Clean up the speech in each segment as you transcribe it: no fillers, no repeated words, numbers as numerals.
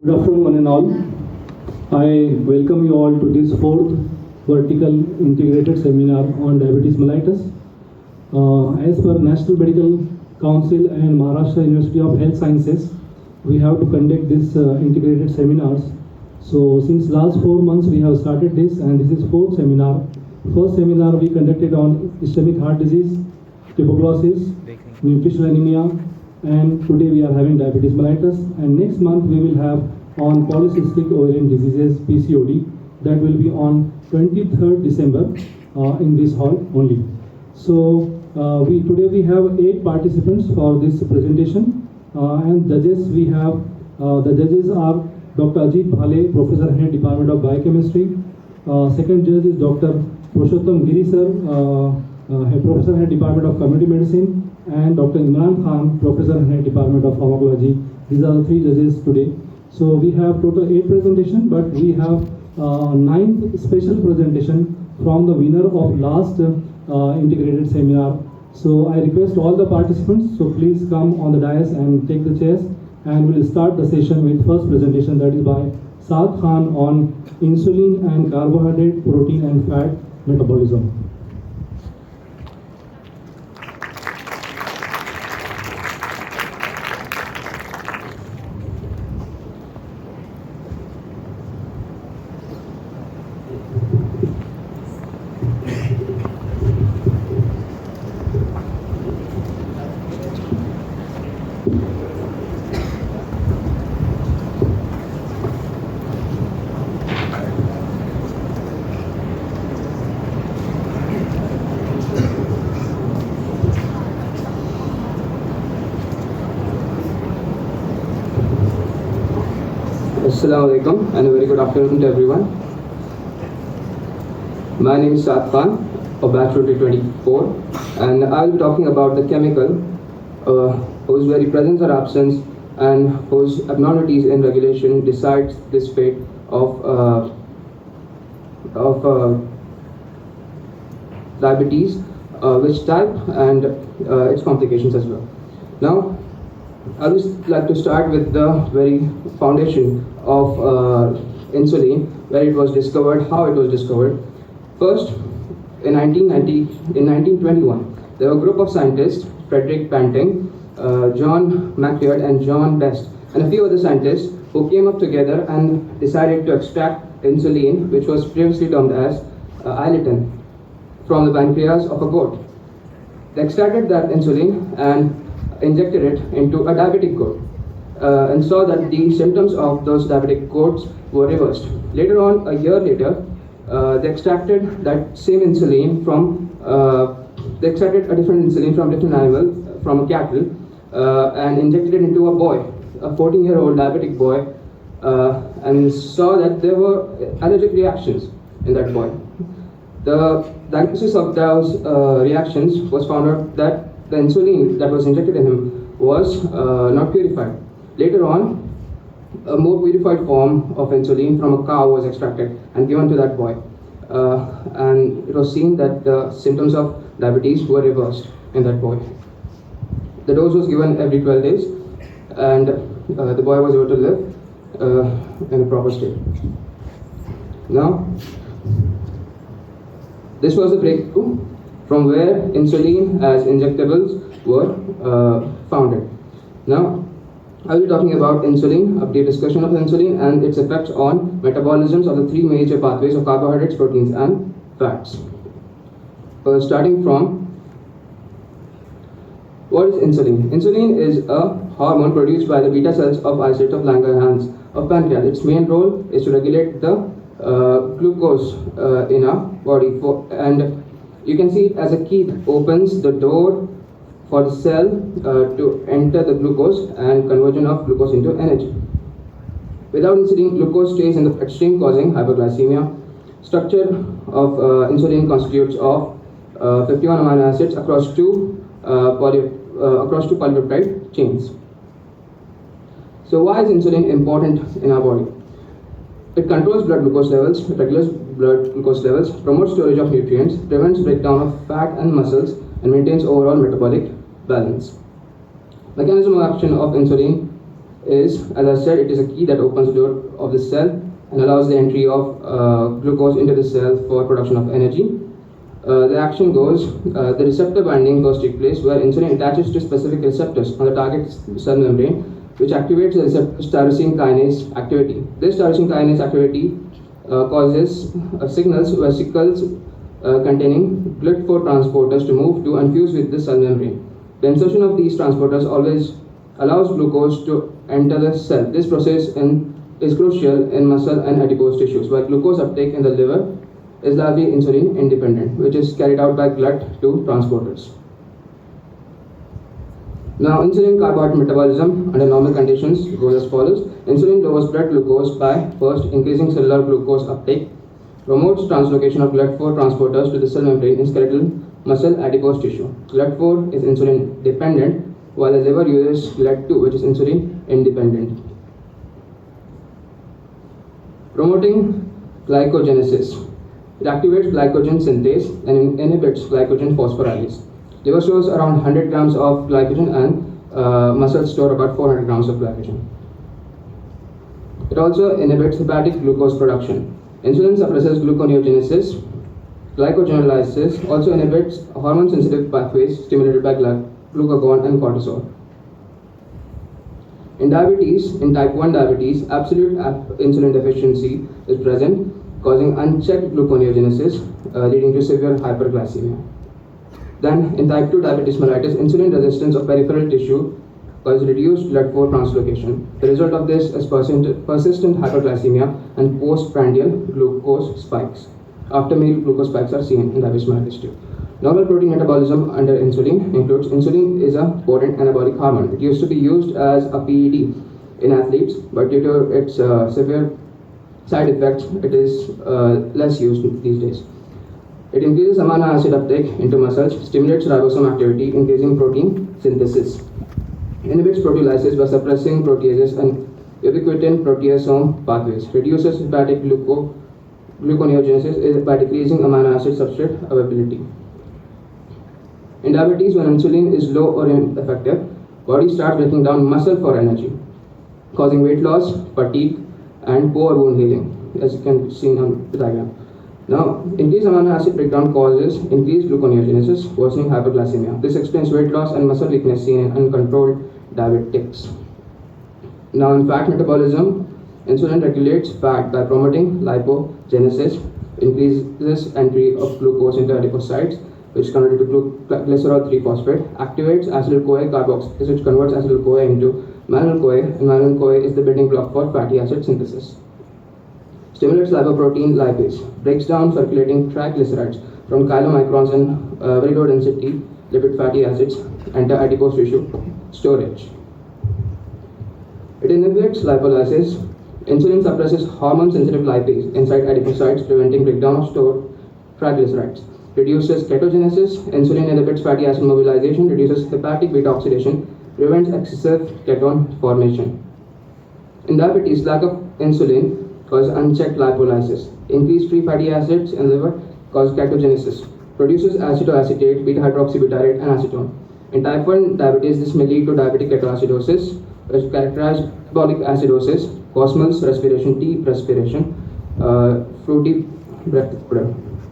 Good afternoon, one and all. I welcome you all to this fourth vertical integrated seminar on diabetes mellitus. As per National Medical Council and Maharashtra University of Health Sciences, we have to conduct this integrated seminars. So since last 4 months we have started this, and this is fourth seminar. First seminar we conducted on ischemic heart disease, tuberculosis, nutritional anemia, and today we are having diabetes mellitus, and next month we will have on polycystic ovarian diseases, PCOD. That will be on 23rd December in this hall only. So today we have 8 participants for this presentation, and judges we have, the judges are Dr. Ajit Bhale, Professor Head Department of Biochemistry. Second judge is Dr. Purushottam Giri sir, Professor Head Department of Community Medicine, and Dr. Imran Khan, Professor Head Department of Pharmacology. These are the 3 judges today. So we have total 8 presentation, but we have 9th special presentation from the winner of last integrated seminar. So I request all the participants, so please come on the dais and take the chairs, and we will start the session with first presentation, that is by Saad Khan on insulin and carbohydrate, protein and fat metabolism. Assalamu alaikum and a very good afternoon to everyone. My name is Saad Khan of batch 2024, and I will be talking about the chemical whose very presence or absence and whose abnormalities in regulation decides this fate of diabetes, which type and its complications as well. Now, I would like to start with the very foundation of insulin, where it was discovered, how it was discovered. First, in 1921, there were a group of scientists, Frederick Banting, John McLeod and John Best, and a few other scientists who came up together and decided to extract insulin, which was previously termed as iletin, from the pancreas of a goat. They extracted that insulin and injected it into a diabetic goat, and saw that the symptoms of those diabetic goats were reversed. Later on, a year later, they extracted that same insulin from, they extracted a different insulin from different animal, from a cattle, and injected it into a boy, a 14-year-old diabetic boy, and saw that there were allergic reactions in that boy. The diagnosis of those reactions was found out that the insulin that was injected in him was not purified. Later on, a more purified form of insulin from a cow was extracted and given to that boy. And it was seen that the symptoms of diabetes were reversed in that boy. The dose was given every 12 days, and the boy was able to live in a proper state. Now, this was a breakthrough from where insulin as injectables were founded. Now, I will be talking about insulin, a brief discussion of insulin and its effects on metabolisms of the 3 major pathways of carbohydrates, proteins and fats. Starting from, what is insulin? Insulin is a hormone produced by the beta cells of isolate of Langerhans of pancreas. Its main role is to regulate the glucose in our body, and you can see it as a key that opens the door for the cell to enter the glucose and conversion of glucose into energy. Without insulin, glucose stays in the extreme, causing hypoglycemia. Structure of insulin constitutes of 51 amino acids across two polypeptide chains. So why is insulin important in our body? It controls blood glucose levels, regulates blood glucose levels, promotes storage of nutrients, prevents breakdown of fat and muscles, and maintains overall metabolic balance. Mechanism of action of insulin is, as I said, it is a key that opens the door of the cell and allows the entry of glucose into the cell for production of energy. The action goes, the receptor binding first takes place where insulin attaches to specific receptors on the target cell membrane, which activates the tyrosine kinase activity. This tyrosine kinase activity causes signals vesicles containing GLUT4 transporters to move to and fuse with the cell membrane. The insertion of these transporters always allows glucose to enter the cell. This process is crucial in muscle and adipose tissues, where glucose uptake in the liver is largely insulin independent, which is carried out by GLUT2 transporters. Now, insulin carbohydrate metabolism under normal conditions goes as follows. Insulin lowers blood glucose by first increasing cellular glucose uptake, promotes translocation of GLUT4 transporters to the cell membrane in skeletal muscle adipose tissue. GLUT4 is insulin dependent, while the liver uses GLUT2, which is insulin independent. Promoting glycogenesis. It activates glycogen synthase and inhibits glycogen phosphorylase. Liver stores around 100 grams of glycogen and muscles store about 400 grams of glycogen. It also inhibits hepatic glucose production. Insulin suppresses gluconeogenesis. Glycogenolysis also inhibits hormone-sensitive pathways stimulated by glucagon and cortisol. In diabetes, in type 1 diabetes, absolute insulin deficiency is present, causing unchecked gluconeogenesis, leading to severe hyperglycemia. Then, in type 2 diabetes mellitus, insulin resistance of peripheral tissue causes reduced GLUT4 translocation. The result of this is persistent hyperglycemia and postprandial glucose spikes. After meal, glucose spikes are seen in diabetes mellitus too. Normal protein metabolism under insulin includes insulin is a potent anabolic hormone. It used to be used as a PED in athletes, but due to its severe side effects, it is less used these days. It increases amino acid uptake into muscles, stimulates ribosome activity, increasing protein synthesis. Inhibits proteolysis by suppressing proteases and ubiquitin proteasome pathways. Reduces hepatic gluconeogenesis by decreasing amino acid substrate availability. In diabetes, when insulin is low or ineffective, body starts breaking down muscle for energy, causing weight loss, fatigue, and poor wound healing, as you can see on the diagram. Now, increased amino acid breakdown causes increased gluconeogenesis, worsening hyperglycemia. This explains weight loss and muscle weakness seen in uncontrolled diabetics. Now, in fat metabolism, insulin regulates fat by promoting lipogenesis, increases entry of glucose into adipocytes, which is converted to glycerol 3-phosphate, activates acyl-CoA carboxylase, which converts acyl-CoA into malonyl-CoA, and malonyl-CoA is the building block for fatty acid synthesis. Stimulates lipoprotein lipase, breaks down circulating triglycerides from chylomicrons and very low density lipid fatty acids enter adipose tissue storage. It inhibits lipolysis. Insulin suppresses hormone-sensitive lipase inside adipocytes, preventing breakdown of stored triglycerides. Reduces ketogenesis. Insulin inhibits fatty acid mobilization, reduces hepatic beta oxidation, prevents excessive ketone formation. In diabetes, lack of insulin causes unchecked lipolysis. Increased free fatty acids in liver cause ketogenesis. Produces acetoacetate, beta-hydroxybutyrate, and acetone. In type 1 diabetes, this may lead to diabetic ketoacidosis, which is characterized by metabolic acidosis, Cosmos respiration, T respiration, fruity breath.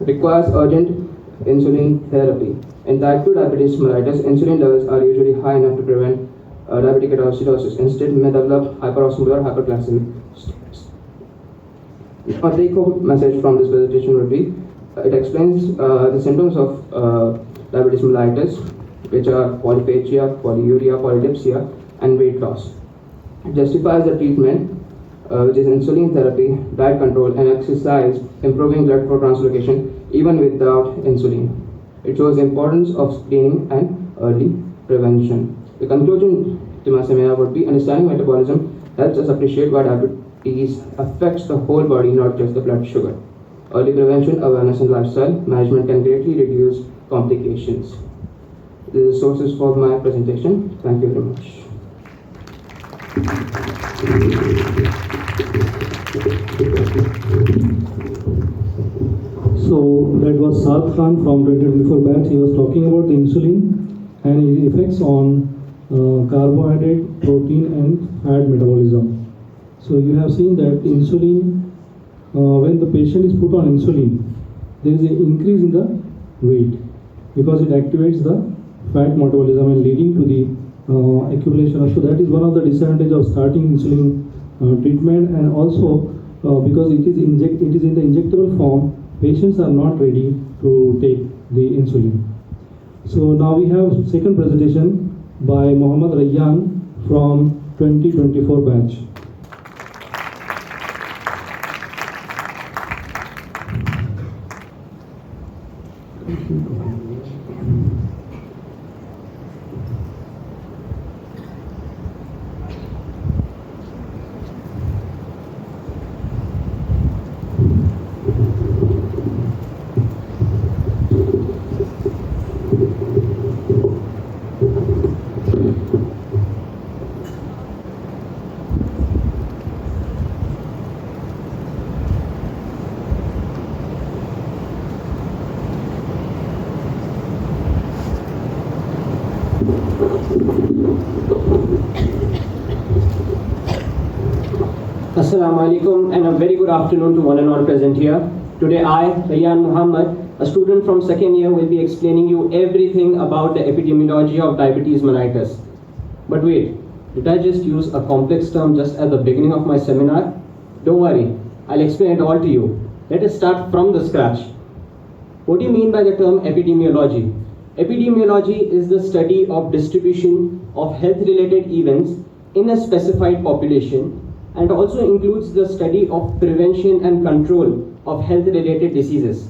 Requires urgent insulin therapy. In type 2 diabetes mellitus, insulin levels are usually high enough to prevent diabetic ketoacidosis. Instead, may develop hyperosmolar hyperglycemic states. A take-home message from this presentation would be, it explains the symptoms of diabetes mellitus, which are polyphagia, polyuria, polydipsia, and weight loss. It justifies the treatment, which is insulin therapy, diet control, and exercise, improving GLUT4 translocation even without insulin. It shows the importance of screening and early prevention. The conclusion to my seminar would be, understanding metabolism helps us appreciate why diabetes affects the whole body, not just the blood sugar. Early prevention, awareness, and lifestyle management can greatly reduce complications. These are the sources for my presentation. Thank you very much. So that was Saad Khan from 2024 batch. He was talking about the insulin and its effects on carbohydrate, protein, and fat metabolism. So you have seen that insulin, when the patient is put on insulin, there is an increase in the weight because it activates the fat metabolism and leading to the accumulation. So that is one of the disadvantages of starting insulin treatment, and also because it is in the injectable form, patients are not ready to take the insulin. So now we have second presentation by Mohammad Rayyan from 2024 batch. Assalamu alaikum and a very good afternoon to one and all present here. Today I, Rayyan Muhammad, a student from second year, will be explaining you everything about the epidemiology of diabetes mellitus. But wait, did I just use a complex term just at the beginning of my seminar? Don't worry, I'll explain it all to you. Let us start from the scratch. What do you mean by the term epidemiology? Epidemiology is the study of distribution of health-related events in a specified population, and also includes the study of prevention and control of health-related diseases.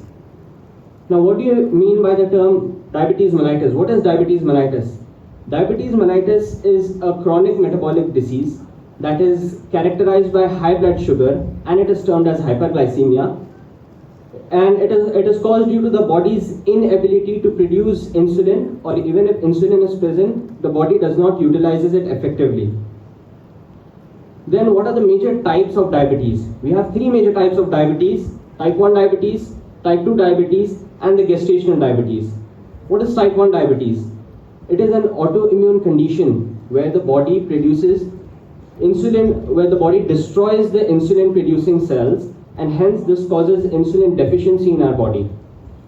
Now, what do you mean by the term diabetes mellitus? What is diabetes mellitus? Diabetes mellitus is a chronic metabolic disease that is characterized by high blood sugar, and it is termed as hyperglycemia. And it is caused due to the body's inability to produce insulin, or even if insulin is present, the body does not utilize it effectively. Then what are the major types of diabetes? We have three major types of diabetes: type 1 diabetes, type 2 diabetes, and the gestational diabetes. What is type 1 diabetes? It is an autoimmune condition where the body produces insulin, where the body destroys the insulin producing cells, and hence this causes insulin deficiency in our body.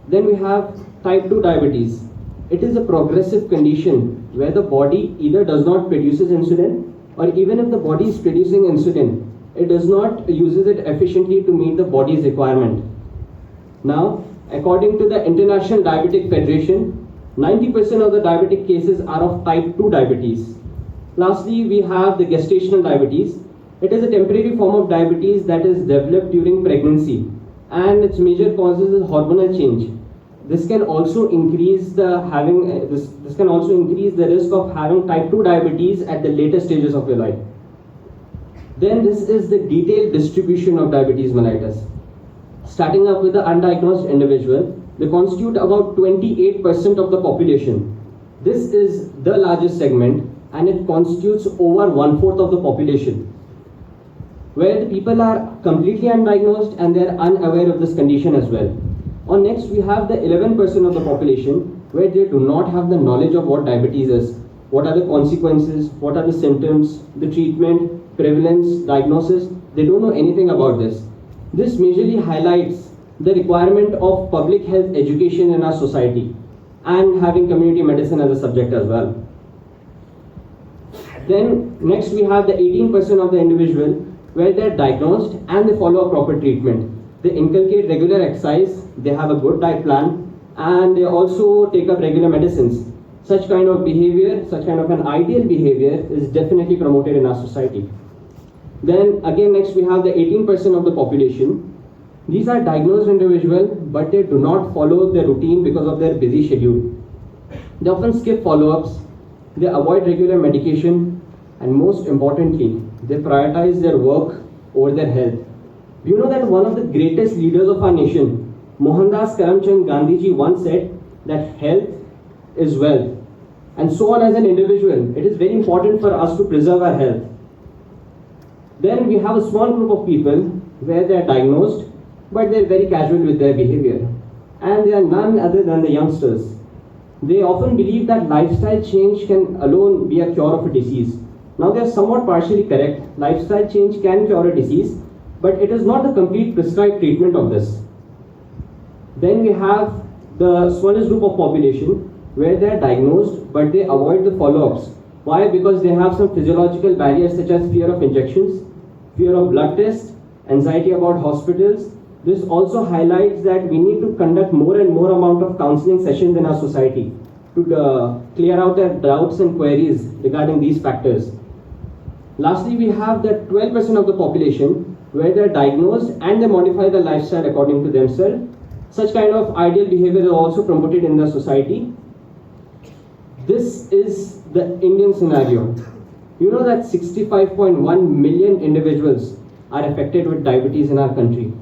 Then we have type 2 diabetes. It is a progressive condition where the body either does not produce insulin, or even if the body is producing insulin, it does not uses it efficiently to meet the body's requirement. Now, according to the International Diabetic Federation, 90% of the diabetic cases are of type 2 diabetes. Lastly, we have the gestational diabetes. It is a temporary form of diabetes that is developed during pregnancy, and its major causes is hormonal change. This can also increase the risk of having type 2 diabetes at the later stages of your life. Then this is the detailed distribution of diabetes mellitus. Starting up with the undiagnosed individual, they constitute about 28% of the population. This is the largest segment, and it constitutes over 1/4 of the population, where the people are completely undiagnosed and they are unaware of this condition as well. On next, we have the 11% of the population where they do not have the knowledge of what diabetes is, what are the consequences, what are the symptoms, the treatment, prevalence, diagnosis. They don't know anything about this. This majorly highlights the requirement of public health education in our society and having community medicine as a subject as well. Then next we have the 18% of the individual where they are diagnosed and they follow a proper treatment. They inculcate regular exercise, they have a good diet plan, and they also take up regular medicines. Such kind of behavior, such kind of an ideal behavior is definitely promoted in our society. Then again next we have the 18% of the population. These are diagnosed individuals, but they do not follow their routine because of their busy schedule. They often skip follow-ups, they avoid regular medication, and most importantly, they prioritize their work over their health. Do you know that one of the greatest leaders of our nation, Mohandas Karamchand Gandhiji, once said that health is wealth. And so on, as an individual, it is very important for us to preserve our health. Then we have a small group of people where they are diagnosed, but they are very casual with their behavior. And they are none other than the youngsters. They often believe that lifestyle change can alone be a cure of a disease. Now they are somewhat partially correct. Lifestyle change can cure a disease, but it is not the complete prescribed treatment of this. Then we have the smallest group of population where they are diagnosed but they avoid the follow-ups. Why? Because they have some physiological barriers such as fear of injections, fear of blood tests, anxiety about hospitals. This also highlights that we need to conduct more and more amount of counseling sessions in our society to clear out their doubts and queries regarding these factors. Lastly, we have the 12% of the population where they are diagnosed and they modify their lifestyle according to themselves. Such kind of ideal behavior is also promoted in the society. This is the Indian scenario. You know that 65.1 million individuals are affected with diabetes in our country.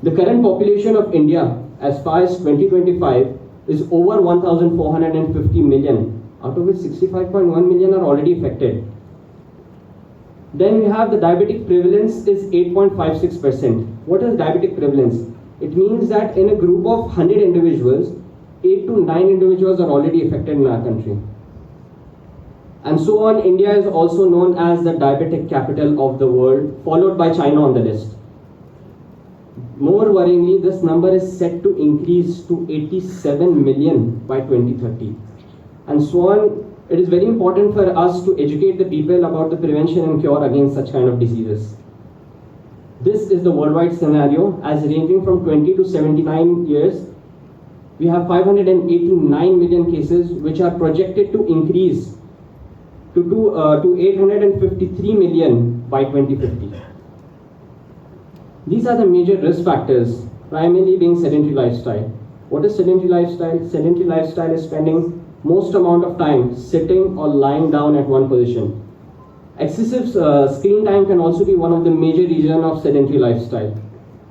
The current population of India as far as 2025 is over 1,450 million, out of which 65.1 million are already affected. Then we have the diabetic prevalence is 8.56%. What is diabetic prevalence? It means that in a group of 100 individuals, 8 to 9 individuals are already affected in our country. And so on, India is also known as the diabetic capital of the world, followed by China on the list. More worryingly, this number is set to increase to 87 million by 2030. And so on, it is very important for us to educate the people about the prevention and cure against such kind of diseases. This is the worldwide scenario as ranging from 20 to 79 years. We have 589 million cases which are projected to increase to 853 million by 2050. These are the major risk factors, primarily being sedentary lifestyle. What is sedentary lifestyle? Sedentary lifestyle is spending most amount of time sitting or lying down at one position. Excessive screen time can also be one of the major reasons of sedentary lifestyle.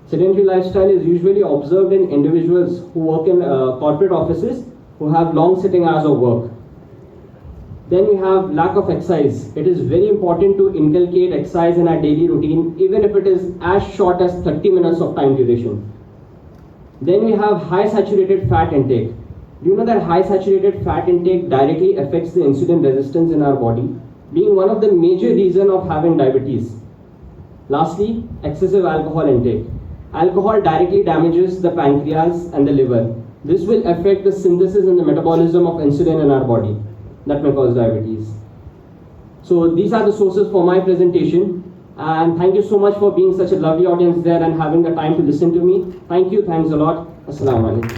Sedentary lifestyle is usually observed in individuals who work in corporate offices who have long sitting hours of work. Then we have lack of exercise. It is very important to inculcate exercise in our daily routine, even if it is as short as 30 minutes of time duration. Then we have high saturated fat intake. Do you know that high saturated fat intake directly affects the insulin resistance in our body, being one of the major reasons of having diabetes? Lastly, excessive alcohol intake. Alcohol directly damages the pancreas and the liver. This will affect the synthesis and the metabolism of insulin in our body. That may cause diabetes. So these are the sources for my presentation. And thank you so much for being such a lovely audience there and having the time to listen to me. Thank you. Thanks a lot. Assalamu alaikum.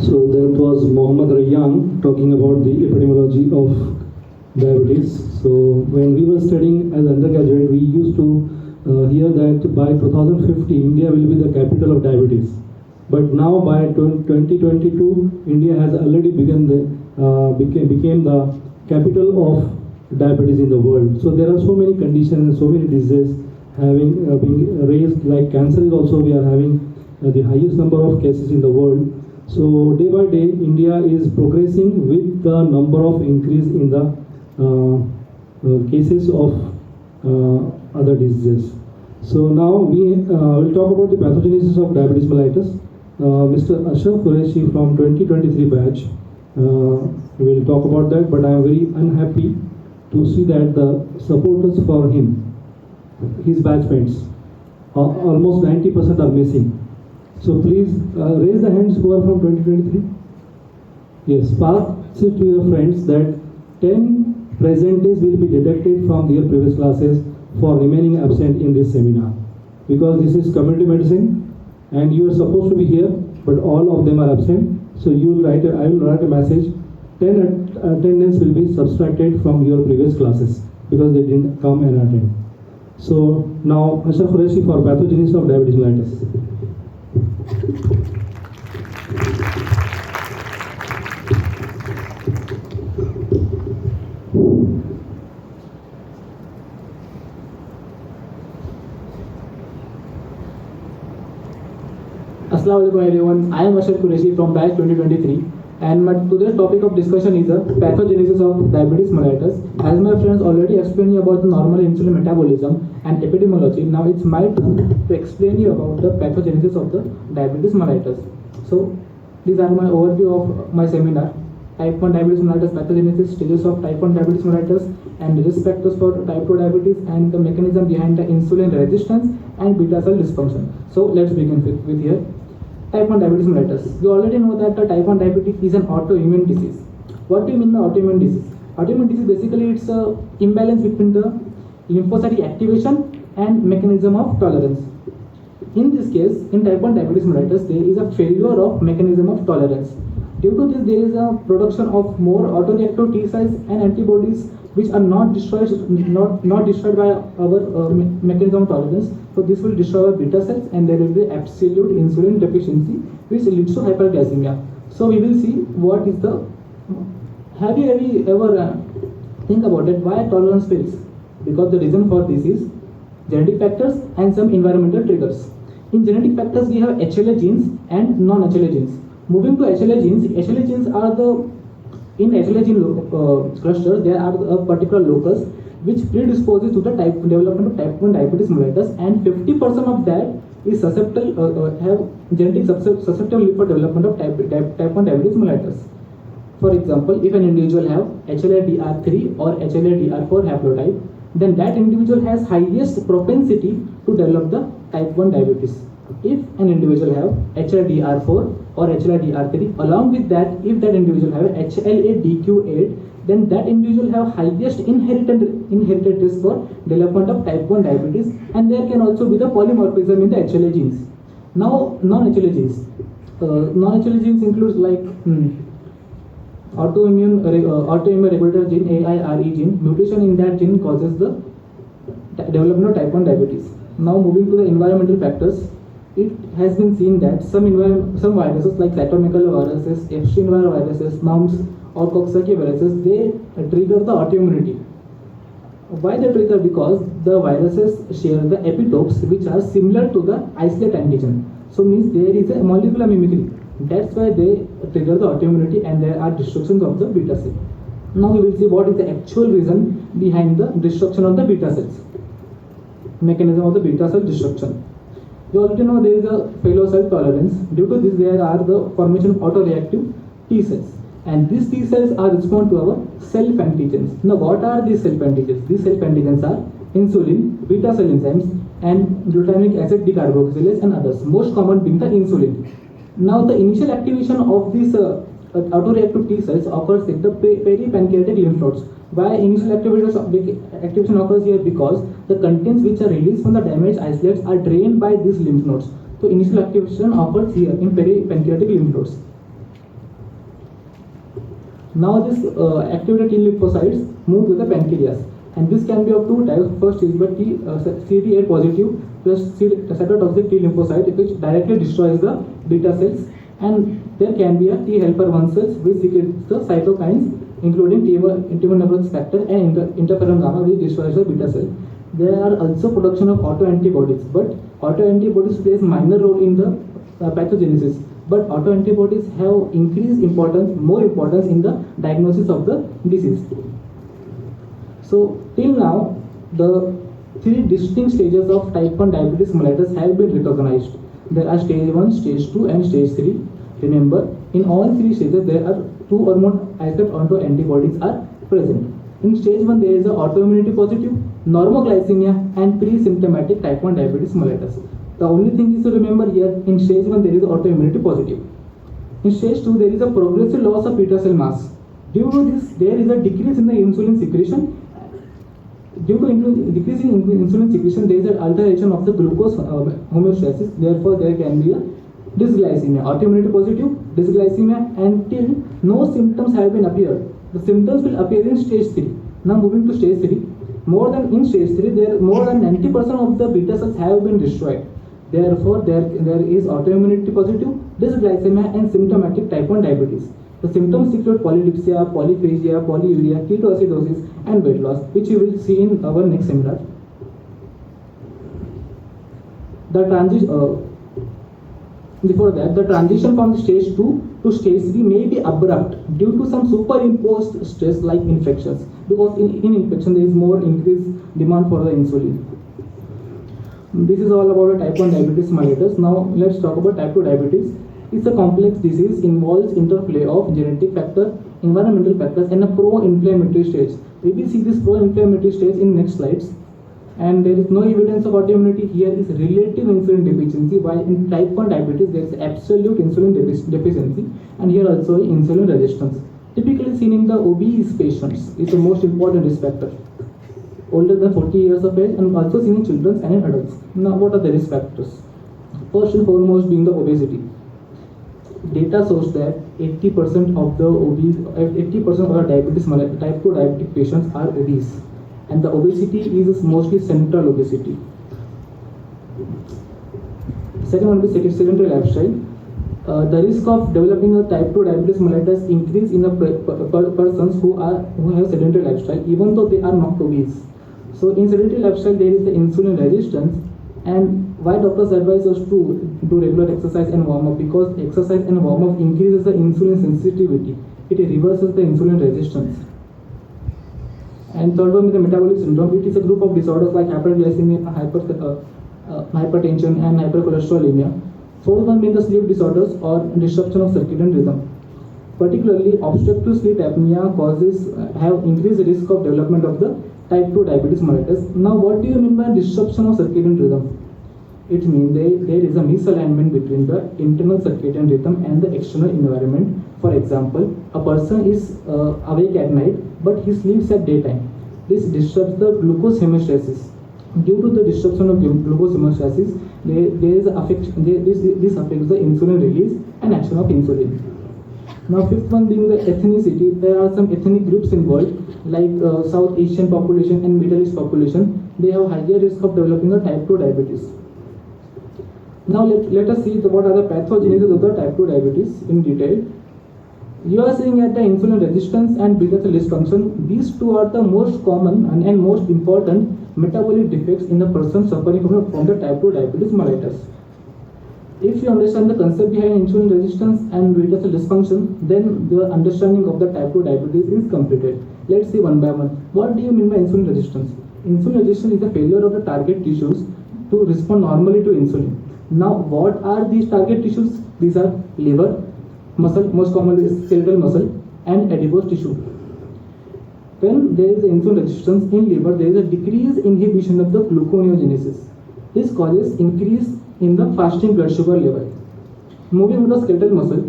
So that was Mohammed Rayyan talking about the epidemiology of diabetes. So when we were studying as undergraduate, we used to hear that by 2050, India will be the capital of diabetes. But now by 2022, India has already became the capital of diabetes in the world. So there are so many conditions and so many diseases being raised, like cancer is also, we are having the highest number of cases in the world. So day by day, India is progressing with the number of increase in the cases of other diseases. So now we will talk about the pathogenesis of diabetes mellitus. Mr. Ashraf Qureshi from 2023 batch will talk about that, but I am very unhappy to see that the supporters for him, his batchmates, almost 90% are missing. So please raise the hands who are from 2023. Yes, pass it to your friends that 10 presentees will be deducted from their previous classes for remaining absent in this seminar. Because this is community medicine and you are supposed to be here, but all of them are absent. So I will write a message, 10 attendance will be subtracted from your previous classes because they didn't come and attend. So now Ashraf Qureshi for pathogenesis of diabetes mellitus. Assalamualaikum everyone. I am Ashraf Qureshi from batch 2023. And my today's topic of discussion is the pathogenesis of diabetes mellitus. As my friends already explained you about the normal insulin metabolism and epidemiology, now it's my turn to explain you about the pathogenesis of the diabetes mellitus. So these are my overview of my seminar. Type 1 diabetes mellitus pathogenesis, stages of type 1 diabetes mellitus, and risk factors for type 2 diabetes, and the mechanism behind the insulin resistance and beta cell dysfunction. So let's begin with here. Type 1 diabetes mellitus. You already know that the type 1 diabetes is an autoimmune disease. What do you mean by autoimmune disease? Autoimmune disease basically it's a imbalance between the lymphocytic activation and mechanism of tolerance. In this case, in type 1 diabetes mellitus, there is a failure of mechanism of tolerance. Due to this, there is a production of more autoreactive T cells and antibodies which are not destroyed by our mechanism of tolerance. So this will destroy our beta cells, and there will be absolute insulin deficiency, which leads to hyperglycemia. So we will see what is the. Have you ever think about it? Why tolerance fails? Because the reason for this is genetic factors and some environmental triggers. In genetic factors, we have HLA genes and non-HLA genes. Moving to HLA genes are the in HLA gene clusters there are a particular locus which predisposes to the development of type 1 diabetes mellitus, and 50% of that is susceptible have genetic susceptibility for development of type 1 diabetes mellitus. For example, if an individual have HLA-DR3 or HLA-DR4 haplotype, then that individual has highest propensity to develop the type 1 diabetes. If an individual have HLA-DR4 or HLA-DR3, along with that, if that individual have HLA-DQ8, then that individual have highest inherited risk for development of type 1 diabetes, and there can also be the polymorphism in the HLA genes. Now, non-HLA genes. Non-HLA genes includes like autoimmune regulator gene, AIRE gene. Mutation in that gene causes the development of type 1 diabetes. Now moving to the environmental factors, it has been seen that some viruses like cytomegaloviruses, Epstein-Barr viruses, mumps or Coxsackie viruses, they trigger the autoimmunity. Why they trigger? Because the viruses share the epitopes which are similar to the isolate antigen. So means there is a molecular mimicry. That's why they trigger the autoimmunity, and there are destructions of the beta cell. Now we will see what is the actual reason behind the destruction of the beta cells. Mechanism of the beta cell destruction. You already know there is a failure cell tolerance. Due to this, there are the formation of autoreactive T cells, and these T cells are respond to our self-antigens. Now, what are these self-antigens? These self-antigens are insulin, beta cell enzymes, and glutamic acid decarboxylase, and others. Most common being the insulin. Now, the initial activation of these autoreactive T cells occurs in the peripancreatic lymph nodes. Why initial activation occurs here? Because the contents which are released from the damaged isolates are drained by these lymph nodes. So initial activation occurs here in peripancreatic lymph nodes. Now this activated T lymphocytes move to the pancreas, and this can be of two types. First is the CD8 positive plus cytotoxic T lymphocyte, which directly destroys the beta cells, and there can be a T helper 1 cells which secretes the cytokines including T1 necrosis factor and interferon gamma, which destroys the beta cell. There are also production of autoantibodies, but autoantibodies plays minor role in the pathogenesis. But autoantibodies have increased importance, more importance in the diagnosis of the disease. So till now, the three distinct stages of type 1 diabetes mellitus have been recognized. There are stage 1, stage 2 and stage 3. Remember, in all three stages there are 2 or more isolated autoantibodies are present. In stage 1 there is a autoimmunity positive, normoglycemia and pre-symptomatic type 1 diabetes mellitus. The only thing is to remember here, in stage 1 there is autoimmunity positive. In stage 2 there is a progressive loss of beta cell mass. Due to this, there is a decrease in the insulin secretion. Due to decrease in insulin secretion, there is an alteration of the glucose homeostasis. Therefore, there can be a dysglycemia, autoimmunity positive, dysglycemia, until no symptoms have been appeared. The symptoms will appear in stage 3. Now moving to stage 3, in stage 3, more than 90% of the beta cells have been destroyed. Therefore, there is autoimmunity positive, dysglycemia and symptomatic type 1 diabetes. The symptoms include polydipsia, polyphagia, polyuria, ketoacidosis and weight loss, which you will see in our next seminar. Before that, the transition from stage 2 to to stage 3 may be abrupt due to some superimposed stress like infections, because in infection there is more increased demand for the insulin. This is all about type 1 diabetes mellitus. Now let's talk about type 2 diabetes. It's a complex disease, involves interplay of genetic factor, environmental factors, and a pro-inflammatory stage. We will see this pro-inflammatory stage in next slides. And there is no evidence of autoimmunity. Here is relative insulin deficiency, while in type 1 diabetes there is absolute insulin deficiency, and here also insulin resistance. Typically seen in the obese patients, is the most important risk factor, older than 40 years of age, and also seen in children and in adults. Now what are the risk factors? First and foremost being the obesity. Data shows that 80% of the diabetes type 2 diabetic patients are obese, and the obesity is mostly central obesity. Second one is sedentary lifestyle. The risk of developing a type 2 diabetes mellitus increase in the persons who have sedentary lifestyle, even though they are not obese. So in sedentary lifestyle there is the insulin resistance, and why doctors advise us to do regular exercise and warm up? Because exercise and warm up increases the insulin sensitivity. It reverses the insulin resistance. And third one is the metabolic syndrome. It is a group of disorders like hyperglycemia, hypertension, and hypercholesterolemia. Fourth one being the sleep disorders or disruption of circadian rhythm. Particularly, obstructive sleep apnea have increased risk of development of the type 2 diabetes mellitus. Now, what do you mean by disruption of circadian rhythm? It means there is a misalignment between the internal circadian rhythm and the external environment. For example, a person is awake at night, but he sleeps at daytime. This disrupts the glucose homeostasis. Due to the disruption of glucose homeostasis, this affects the insulin release and action of insulin. Now, fifth one being the ethnicity. There are some ethnic groups involved, like South Asian population and Middle East population. They have higher risk of developing a type 2 diabetes. Now let us see what are the pathogenesis of the type 2 diabetes in detail. You are seeing at the insulin resistance and beta cell dysfunction. These two are the most common and most important metabolic defects in a person suffering from the type 2 diabetes mellitus. If you understand the concept behind insulin resistance and beta cell dysfunction, then your understanding of the type 2 diabetes is completed. Let's see one by one. What do you mean by insulin resistance? Insulin resistance is the failure of the target tissues to respond normally to insulin. Now, what are these target tissues? These are liver, muscle, most commonly skeletal muscle, and adipose tissue. When there is insulin resistance in liver, there is a decreased inhibition of the gluconeogenesis. This causes increase in the fasting blood sugar level. Moving to the skeletal muscle,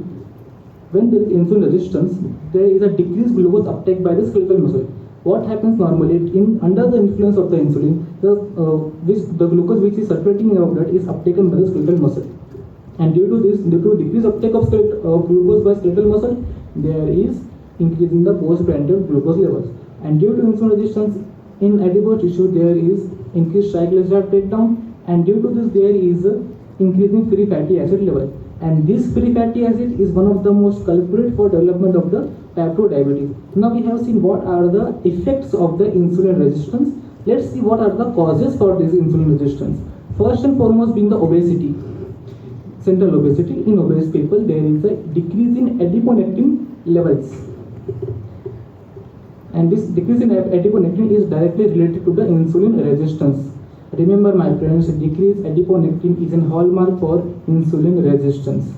when there is insulin resistance, there is a decreased glucose uptake by the skeletal muscle. What happens normally under the influence of the insulin, the glucose which is circulating in our blood is uptaken by the skeletal muscle, and due to decreased uptake of glucose by skeletal muscle, there is increase in the postprandial glucose levels, and due to insulin resistance in adipose tissue, there is increased triglyceride breakdown, and due to this there is increasing free fatty acid level, and this free fatty acid is one of the most culprit for development of the type 2 diabetes. Now we have seen what are the effects of the insulin resistance. Let's see what are the causes for this insulin resistance. First and foremost being the obesity, central obesity. In obese people, there is a decrease in adiponectin levels, and this decrease in adiponectin is directly related to the insulin resistance. Remember, my friends, decreased adiponectin is a hallmark for insulin resistance.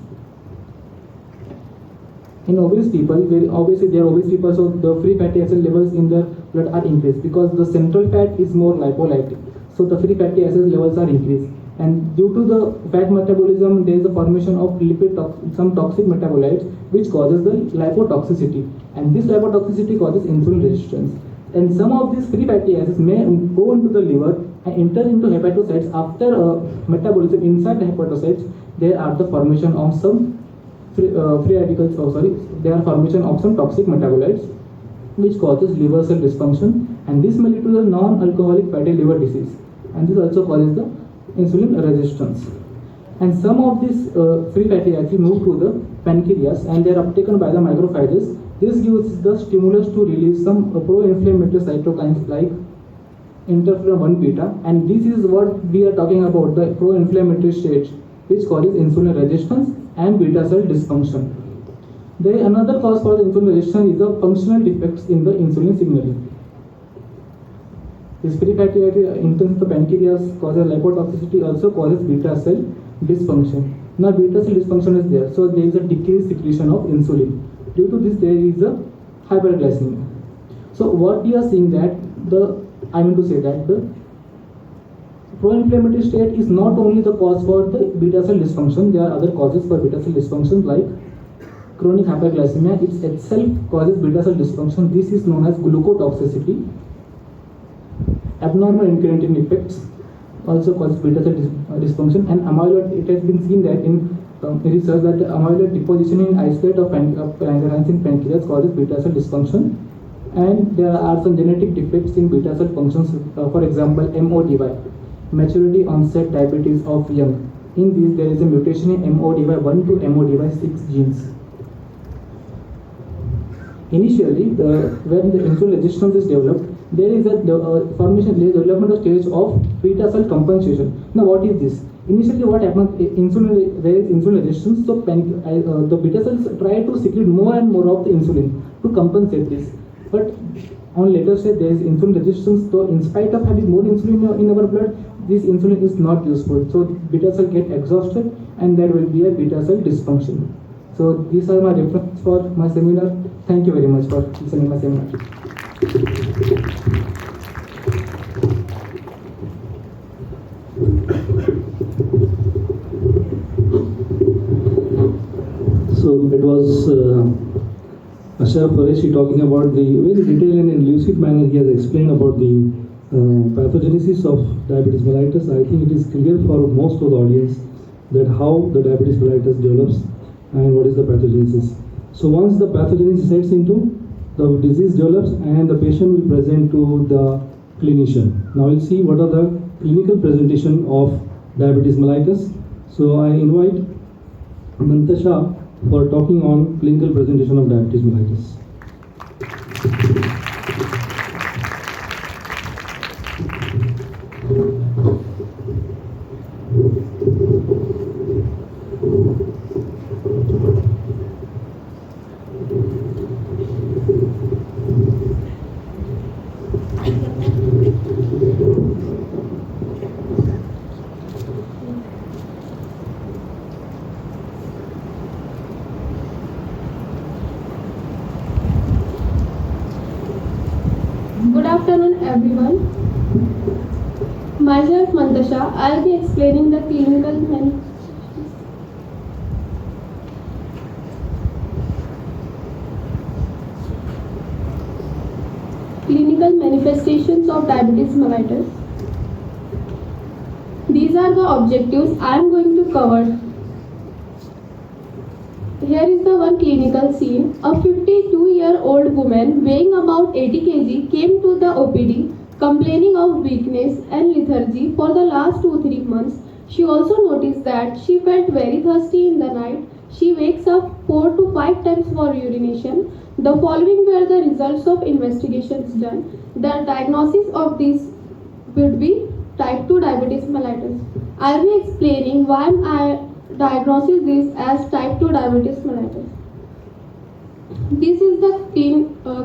In obese people, obviously they are obese people, so the free fatty acid levels in their blood are increased because the central fat is more lipolytic. So the free fatty acid levels are increased, and due to the fat metabolism, there is a formation of some toxic metabolites which causes the lipotoxicity, and this lipotoxicity causes insulin resistance. And some of these free fatty acids may go into the liver and enter into hepatocytes. After metabolism inside the hepatocytes, there are the formation of some there are formation of some toxic metabolites which causes liver cell dysfunction, and this may lead to the non-alcoholic fatty liver disease, and this also causes the insulin resistance. And some of these free fatty acids move to the pancreas and they are uptaken by the macrophages. This gives the stimulus to release some pro-inflammatory cytokines like interferon-1 beta, and this is what we are talking about, the pro-inflammatory stage which causes insulin resistance and beta cell dysfunction. There is another cause for the insulin resistance is the functional defects in the insulin signaling. This free fatty acid enters the pancreas, causes lipotoxicity, also causes beta cell dysfunction. Now beta cell dysfunction is there, so there is a decreased secretion of insulin. Due to this, there is a hyperglycemia. So what we are seeing that the pro-inflammatory state is not only the cause for the beta cell dysfunction. There are other causes for beta cell dysfunction like chronic hyperglycemia. It itself causes beta cell dysfunction. This is known as glucotoxicity. Abnormal incretin effects also cause beta cell dysfunction, and amyloid. It has been seen that in research that amyloid deposition in isolate of pancreas in pancreas causes beta cell dysfunction, and there are some genetic defects in beta cell functions. For example, MODY, maturity onset diabetes of young. In this, there is a mutation in MODY1 to MODY6 genes. Initially, when the insulin resistance is developed, there is a development stage of beta cell compensation. Now, what is this? Initially, what happens? There is insulin resistance, so the beta cells try to secrete more and more of the insulin to compensate this. But on later stage, there is insulin resistance. So, in spite of having more insulin in our blood, this insulin is not useful. So, beta cell get exhausted, and there will be a beta cell dysfunction. So, these are my references for my seminar. Thank you very much for listening to my seminar. So it was Ashraf Qureshi talking about the very detailed and in lucid manner. He has explained about the pathogenesis of diabetes mellitus. I think it is clear for most of the audience that how the diabetes mellitus develops and what is the pathogenesis. So once the pathogenesis sets into, the disease develops and the patient will present to the clinician. Now we'll see what are the clinical presentation of diabetes mellitus. So I invite Mantasha for talking on clinical presentation of diabetes mellitus. Good afternoon everyone. Myself Mantasha. I'll be explaining the clinical manifestations of diabetes mellitus. These are the objectives I am going to cover. Here is the one clinical scene. A 52-year-old woman weighing about 80 kg came to the OPD complaining of weakness and lethargy for the last 2-3 months. She also noticed that she felt very thirsty in the night. She wakes up 4 to 5 times for urination. The following were the results of investigations done. The diagnosis of this would be type 2 diabetes mellitus. I will be explaining why I diagnosis this as type 2 diabetes mellitus. This is the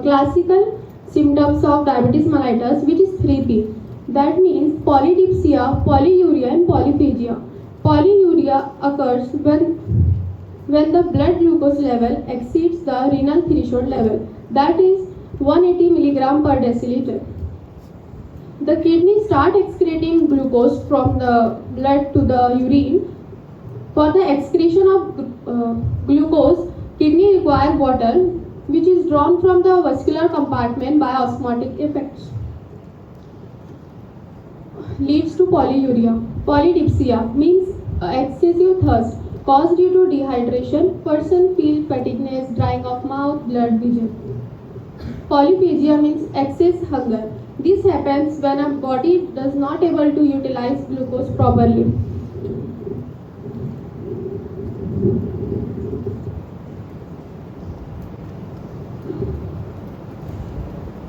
classical symptoms of diabetes mellitus, which is 3P. That means polydipsia, polyuria and polyphagia. Polyuria occurs when the blood glucose level exceeds the renal threshold level, that is 180 mg per deciliter. The kidneys start excreting glucose from the blood to the urine. For the excretion of glucose, kidney require water, which is drawn from the vascular compartment by osmotic effects. Leads to polyuria. Polydipsia means excessive thirst caused due to dehydration. Person feel fatigueness, drying of mouth, blurred vision. Polyphagia means excess hunger. This happens when a body does not able to utilize glucose properly.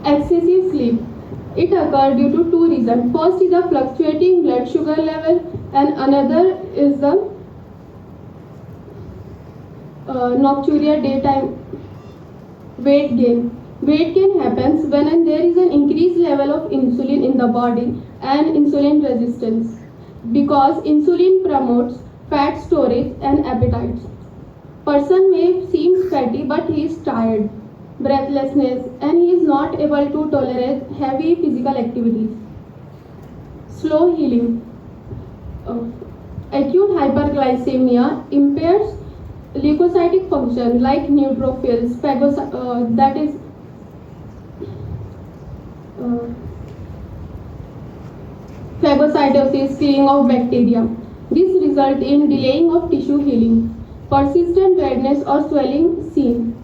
Excessive sleep. It occurs due to 2 reasons. First is the fluctuating blood sugar level, and another is the nocturia, daytime weight gain. Weight gain happens when there is an increased level of insulin in the body and insulin resistance because insulin promotes fat storage and appetite. Person may seem fatty but he is tired, breathlessness, and he is not able to tolerate heavy physical activities. Slow healing. Acute hyperglycemia impairs leukocytic function like neutrophils, phagocytosis, killing of bacteria. This results in delaying of tissue healing. Persistent redness or swelling seen.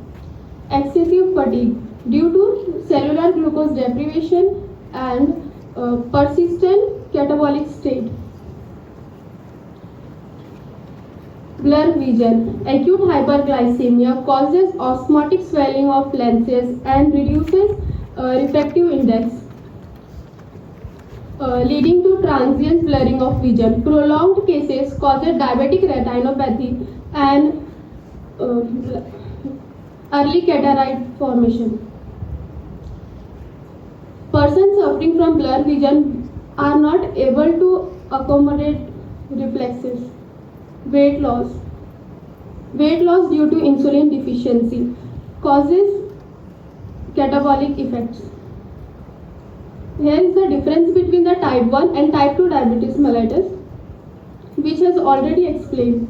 Excessive fatigue due to cellular glucose deprivation and persistent catabolic state. Blurred vision. Acute hyperglycemia causes osmotic swelling of lenses and reduces refractive index, leading to transient blurring of vision. Prolonged cases causes diabetic retinopathy and early cataract formation. Persons suffering from blurred vision are not able to accommodate reflexes. Weight loss. Weight loss due to insulin deficiency causes catabolic effects. Here is the difference between the type 1 and type 2 diabetes mellitus, which has already explained.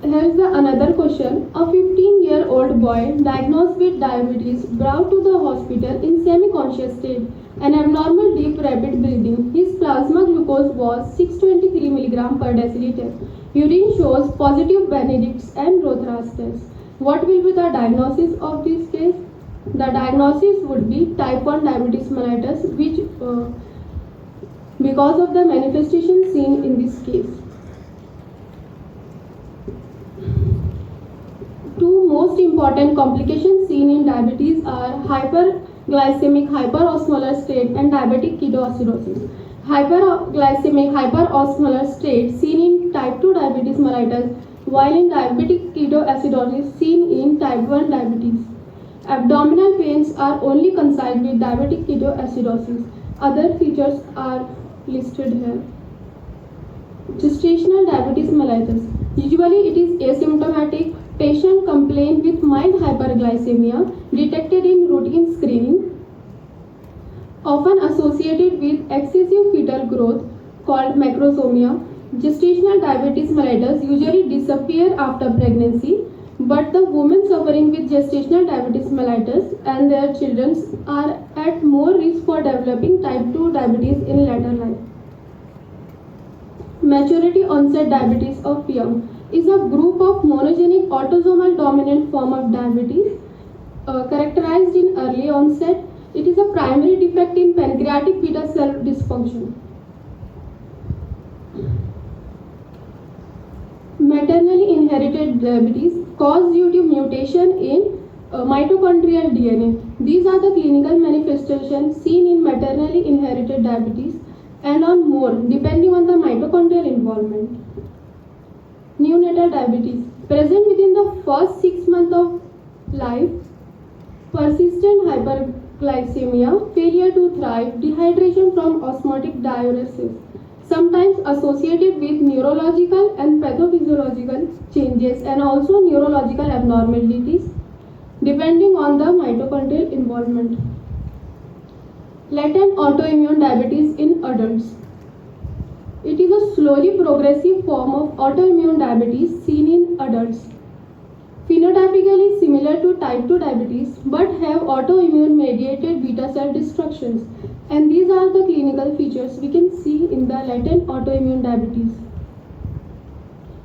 Here is another question. A 15-year-old boy diagnosed with diabetes brought to the hospital in semi-conscious state and abnormal deep rapid breathing. His plasma glucose was 623 mg per deciliter. Urine shows positive Benedict's and Rothera's test. What will be the diagnosis of this case? The diagnosis would be type 1 diabetes mellitus, which because of the manifestation seen in this case. Two most important complications seen in diabetes are hyperglycemic hyperosmolar state and diabetic ketoacidosis. Hyperglycemic hyperosmolar state seen in type 2 diabetes mellitus, while in diabetic ketoacidosis seen in type 1 diabetes. Abdominal pains are only coincided with diabetic ketoacidosis. Other features are listed here. Gestational diabetes mellitus. Usually it is asymptomatic. Patient complain with mild hyperglycemia detected in routine screening, often associated with excessive fetal growth called macrosomia. Gestational diabetes mellitus usually disappear after pregnancy, but the women suffering with gestational diabetes mellitus and their children are at more risk for developing type 2 diabetes in later life. Maturity onset diabetes of young is a group of monogenic autosomal dominant form of diabetes characterized in early onset. It is a primary defect in pancreatic beta cell dysfunction. Maternally inherited diabetes caused due to mutation in mitochondrial DNA. These are the clinical manifestations seen in maternally inherited diabetes and on more depending on the mitochondrial involvement. Neonatal diabetes present within the first 6 months of life. Persistent hyperglycemia, failure to thrive, dehydration from osmotic diuresis, sometimes associated with neurological and pathophysiological changes and also neurological abnormalities depending on the mitochondrial involvement. Latent autoimmune diabetes in adults. It is a slowly progressive form of autoimmune diabetes seen in adults. Phenotypically similar to type 2 diabetes but have autoimmune mediated beta cell destructions, and these are the clinical features we can see in the latent autoimmune diabetes.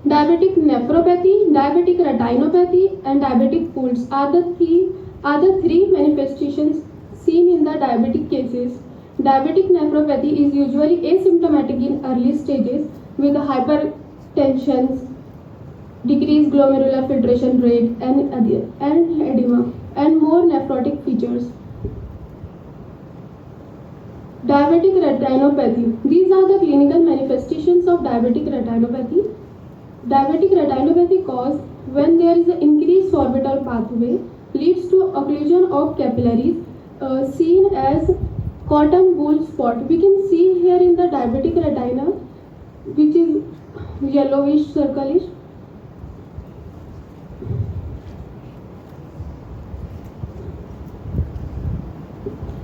Diabetic nephropathy, diabetic retinopathy and diabetic pools are the three manifestations seen in the diabetic cases. Diabetic nephropathy is usually asymptomatic in early stages with hypertension, decreased glomerular filtration rate and edema and more nephrotic features. Diabetic retinopathy. These are the clinical manifestations of diabetic retinopathy. Diabetic retinopathy cause when there is an increased orbital pathway leads to occlusion of capillaries seen as cotton wool spot. We can see here in the diabetic retina, which is yellowish circleish.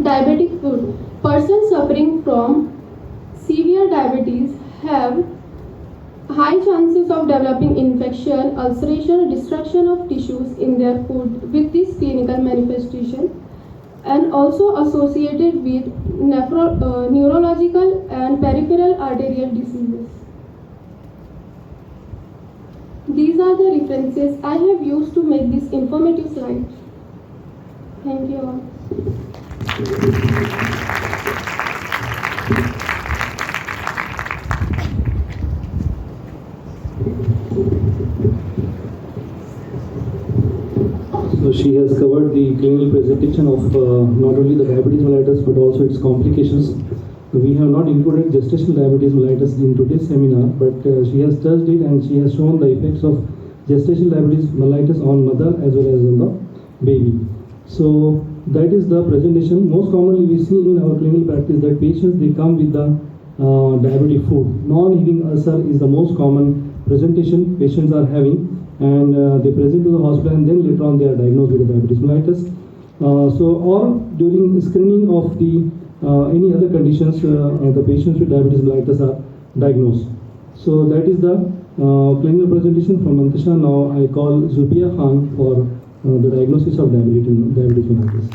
Diabetic foot. Persons suffering from severe diabetes have high chances of developing infection, ulceration, destruction of tissues in their food with this clinical manifestation, and also associated with neurological and peripheral arterial diseases. These are the references I have used to make this informative slide. Thank you all. So she has covered the clinical presentation of not only the diabetes mellitus but also its complications. We have not included gestational diabetes mellitus in today's seminar, but she has touched it and she has shown the effects of gestational diabetes mellitus on mother as well as on the baby. So that is the presentation. Most commonly we see in our clinical practice that patients, they come with the diabetic food. Non-eating ulcer is the most common presentation patients are having, and they present to the hospital and then later on they are diagnosed with the diabetes mellitus. Or during screening of the any other conditions, the patients with diabetes mellitus are diagnosed. So that is the clinical presentation from Mantasha. Now I call Zubia Khan for the diagnosis of diabetes mellitus.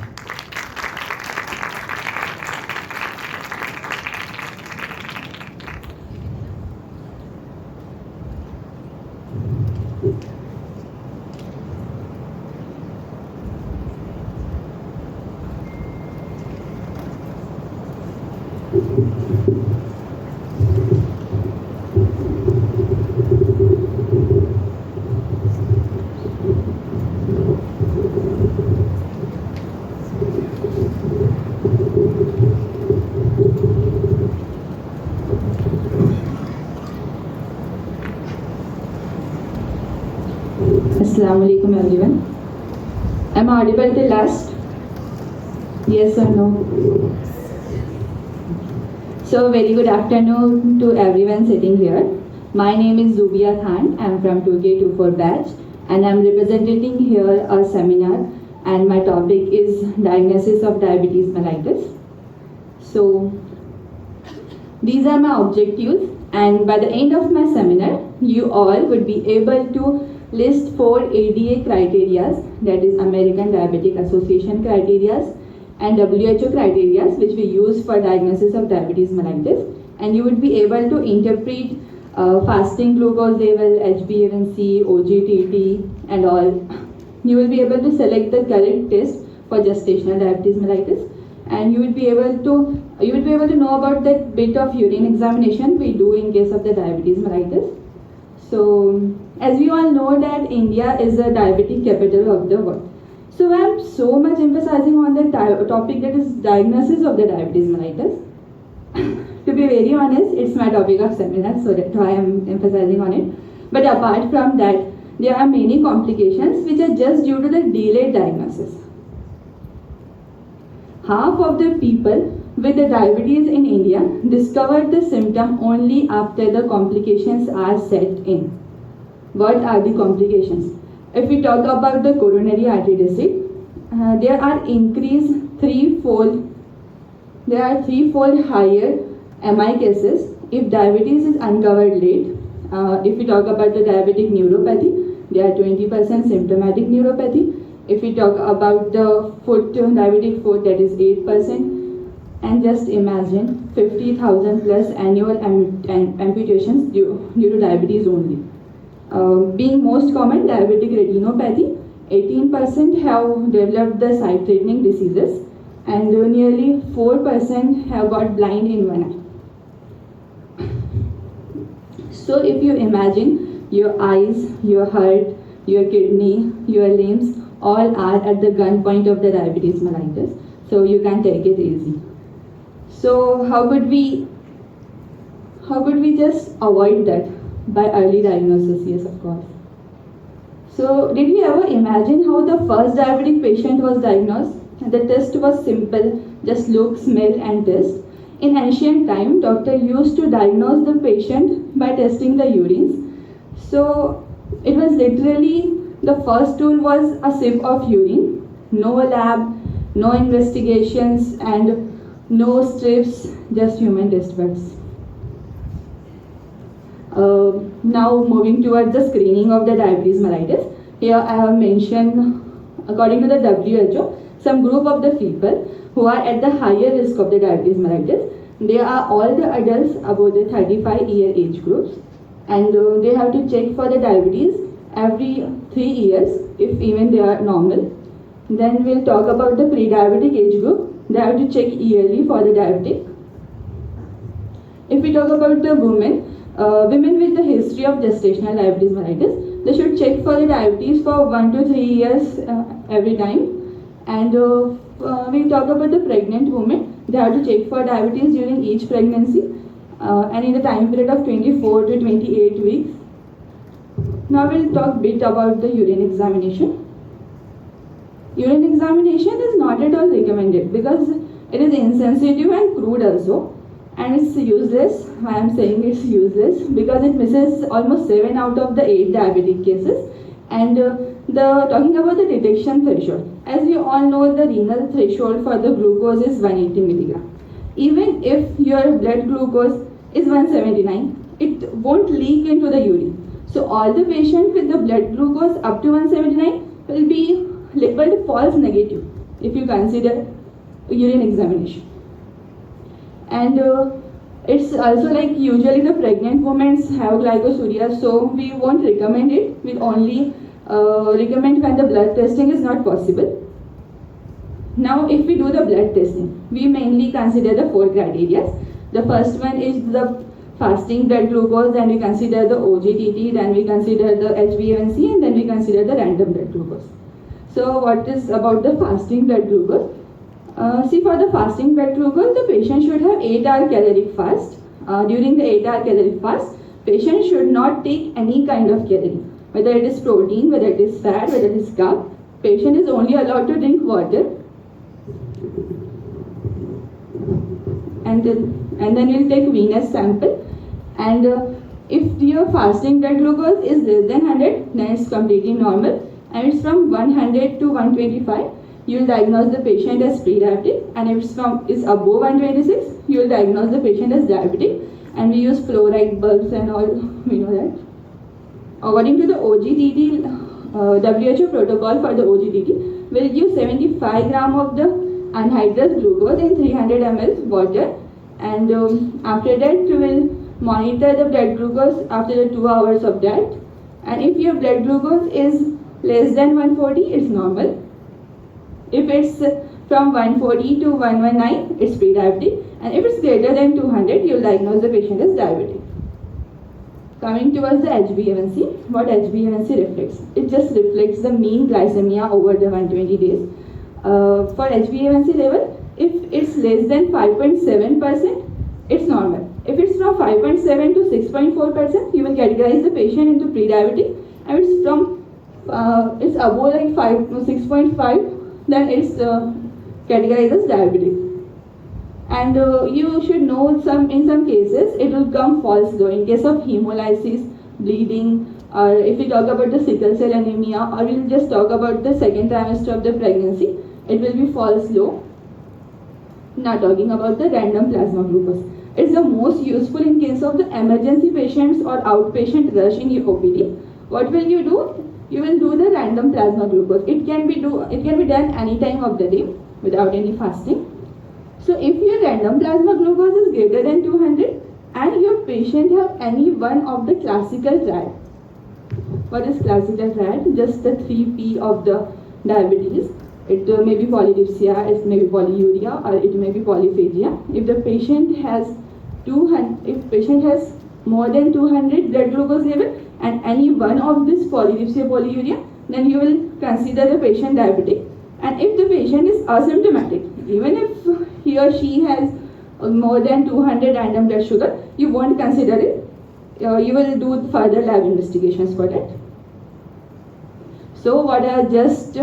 Assalamu alaikum everyone. Am I audible till last? Yes or no? So very good afternoon to everyone sitting here. My name is Zubia Khan. I am from 2K24 batch and I am representing here a seminar, and my topic is diagnosis of diabetes mellitus. So these are my objectives, and by the end of my seminar you all would be able to list 4 ADA criteria, that is American Diabetic Association criteria, and WHO criteria which we use for diagnosis of diabetes mellitus, and you would be able to interpret fasting glucose level, HbA1c, OGTT and all. You will be able to select the correct test for gestational diabetes mellitus, and you would be able to know about that bit of urine examination we do in case of the diabetes mellitus. So as we all know that India is the diabetic capital of the world. So I am so much emphasizing on the topic that is diagnosis of the diabetes mellitus. To be very honest, it's my topic of seminar, so that's why I am emphasizing on it. But apart from that, there are many complications which are just due to the delayed diagnosis. Half of the people with the diabetes in India discovered the symptom only after the complications are set in. What are the complications? If we talk about the coronary artery disease, there are threefold higher MI cases if diabetes is uncovered late. If we talk about the diabetic neuropathy, there are 20% symptomatic neuropathy. If we talk about the diabetic foot, that is 8%. And just imagine 50,000 plus annual amputations due to diabetes only. Being most common, diabetic retinopathy, 18% have developed the sight-threatening diseases, and nearly 4% have got blind in one eye. So if you imagine your eyes, your heart, your kidney, your limbs, all are at the gunpoint of the diabetes mellitus, so you can take it easy. So how could we just avoid that? by early diagnosis, yes, of course. So, did you ever imagine how the first diabetic patient was diagnosed? The test was simple, just look, smell and taste. In ancient time, doctor used to diagnose the patient by testing the urines. So, it was literally, the first tool was a sip of urine, no lab, no investigations and no strips, just human test buds. Now moving towards the screening of the diabetes mellitus. Here I have mentioned, according to the WHO, some group of the people who are at the higher risk of the diabetes mellitus. They are all the adults above the 35-year age groups, and they have to check for the diabetes every 3 years if even they are normal. Then we'll talk about the pre-diabetic age group. They have to check yearly for the diabetic. If we talk about the women, women with the history of gestational diabetes mellitus, they should check for the diabetes for 1 to 3 years every time. And we talk about the pregnant women. They have to check for diabetes during each pregnancy and in the time period of 24 to 28 weeks. Now we'll talk a bit about the urine examination. Urine examination is not at all recommended because it is insensitive and crude also. And it's useless. Why I'm saying it's useless? Because it misses almost 7 out of the 8 diabetic cases. And talking about the detection threshold. As we all know, the renal threshold for the glucose is 180 milligram. Even if your blood glucose is 179, it won't leak into the urine. So all the patients with the blood glucose up to 179 will be labeled false negative if you consider urine examination. And it's also like usually the pregnant women have glycosuria, so we won't recommend it. We only recommend when the blood testing is not possible. Now if we do the blood testing, we mainly consider the 4 criteria. The first one is the fasting blood glucose, then we consider the OGTT, then we consider the HbA1c, and then we consider the random blood glucose. So what is about the fasting blood glucose? See, for the fasting blood glucose, the patient should have 8-hour caloric fast. During the 8-hour caloric fast, patient should not take any kind of calorie, whether it is protein, whether it is fat, whether it is carb. Patient is only allowed to drink water. And then we'll take venous sample. And if your fasting blood glucose is less than 100, then it's completely normal. And it's from 100 to 125, you will diagnose the patient as pre-diabetic, and if it's above 126, you will diagnose the patient as diabetic. And we use fluoride bulbs and all, we know that. According to the OGTT, WHO protocol for the OGTT, we'll give 75 gram of the anhydrous glucose in 300 ml water, and after that we will monitor the blood glucose after the 2 hours of that. And if your blood glucose is less than 140, it's normal. If it's from 140 to 119, it's pre-diabetic, and if it's greater than 200, you'll diagnose the patient as diabetic. Coming towards the HbA1c, what HbA1c reflects? It just reflects the mean glycemia over the 120 days. For HbA1c level, if it's less than 5.7%, it's normal. If it's from 5.7 to 6.4%, you will categorize the patient into pre-diabetic. And it's from it's above like 6.5, then it's categorized as diabetic. And you should know in some cases it will come false low in case of hemolysis, bleeding, or if we talk about the sickle cell anemia, or we'll just talk about the second trimester of the pregnancy, it will be false low. Now talking about the random plasma glucose. It's the most useful in case of the emergency patients or outpatient rush in your OPD. What will you do? You will do the random plasma glucose. It can be done any time of the day without any fasting. So if your random plasma glucose is greater than 200 and your patient have any one of the classical triad. What is classical triad? Just the 3P of the diabetes. It may be polydipsia, it may be polyuria, or it may be polyphagia. If the patient has more than 200 blood glucose level and any one of this polydipsia, polyuria, then you will consider the patient diabetic. And if the patient is asymptomatic, even if he or she has more than 200 random blood sugar, you won't consider it. you will do further lab investigations for that. So what I just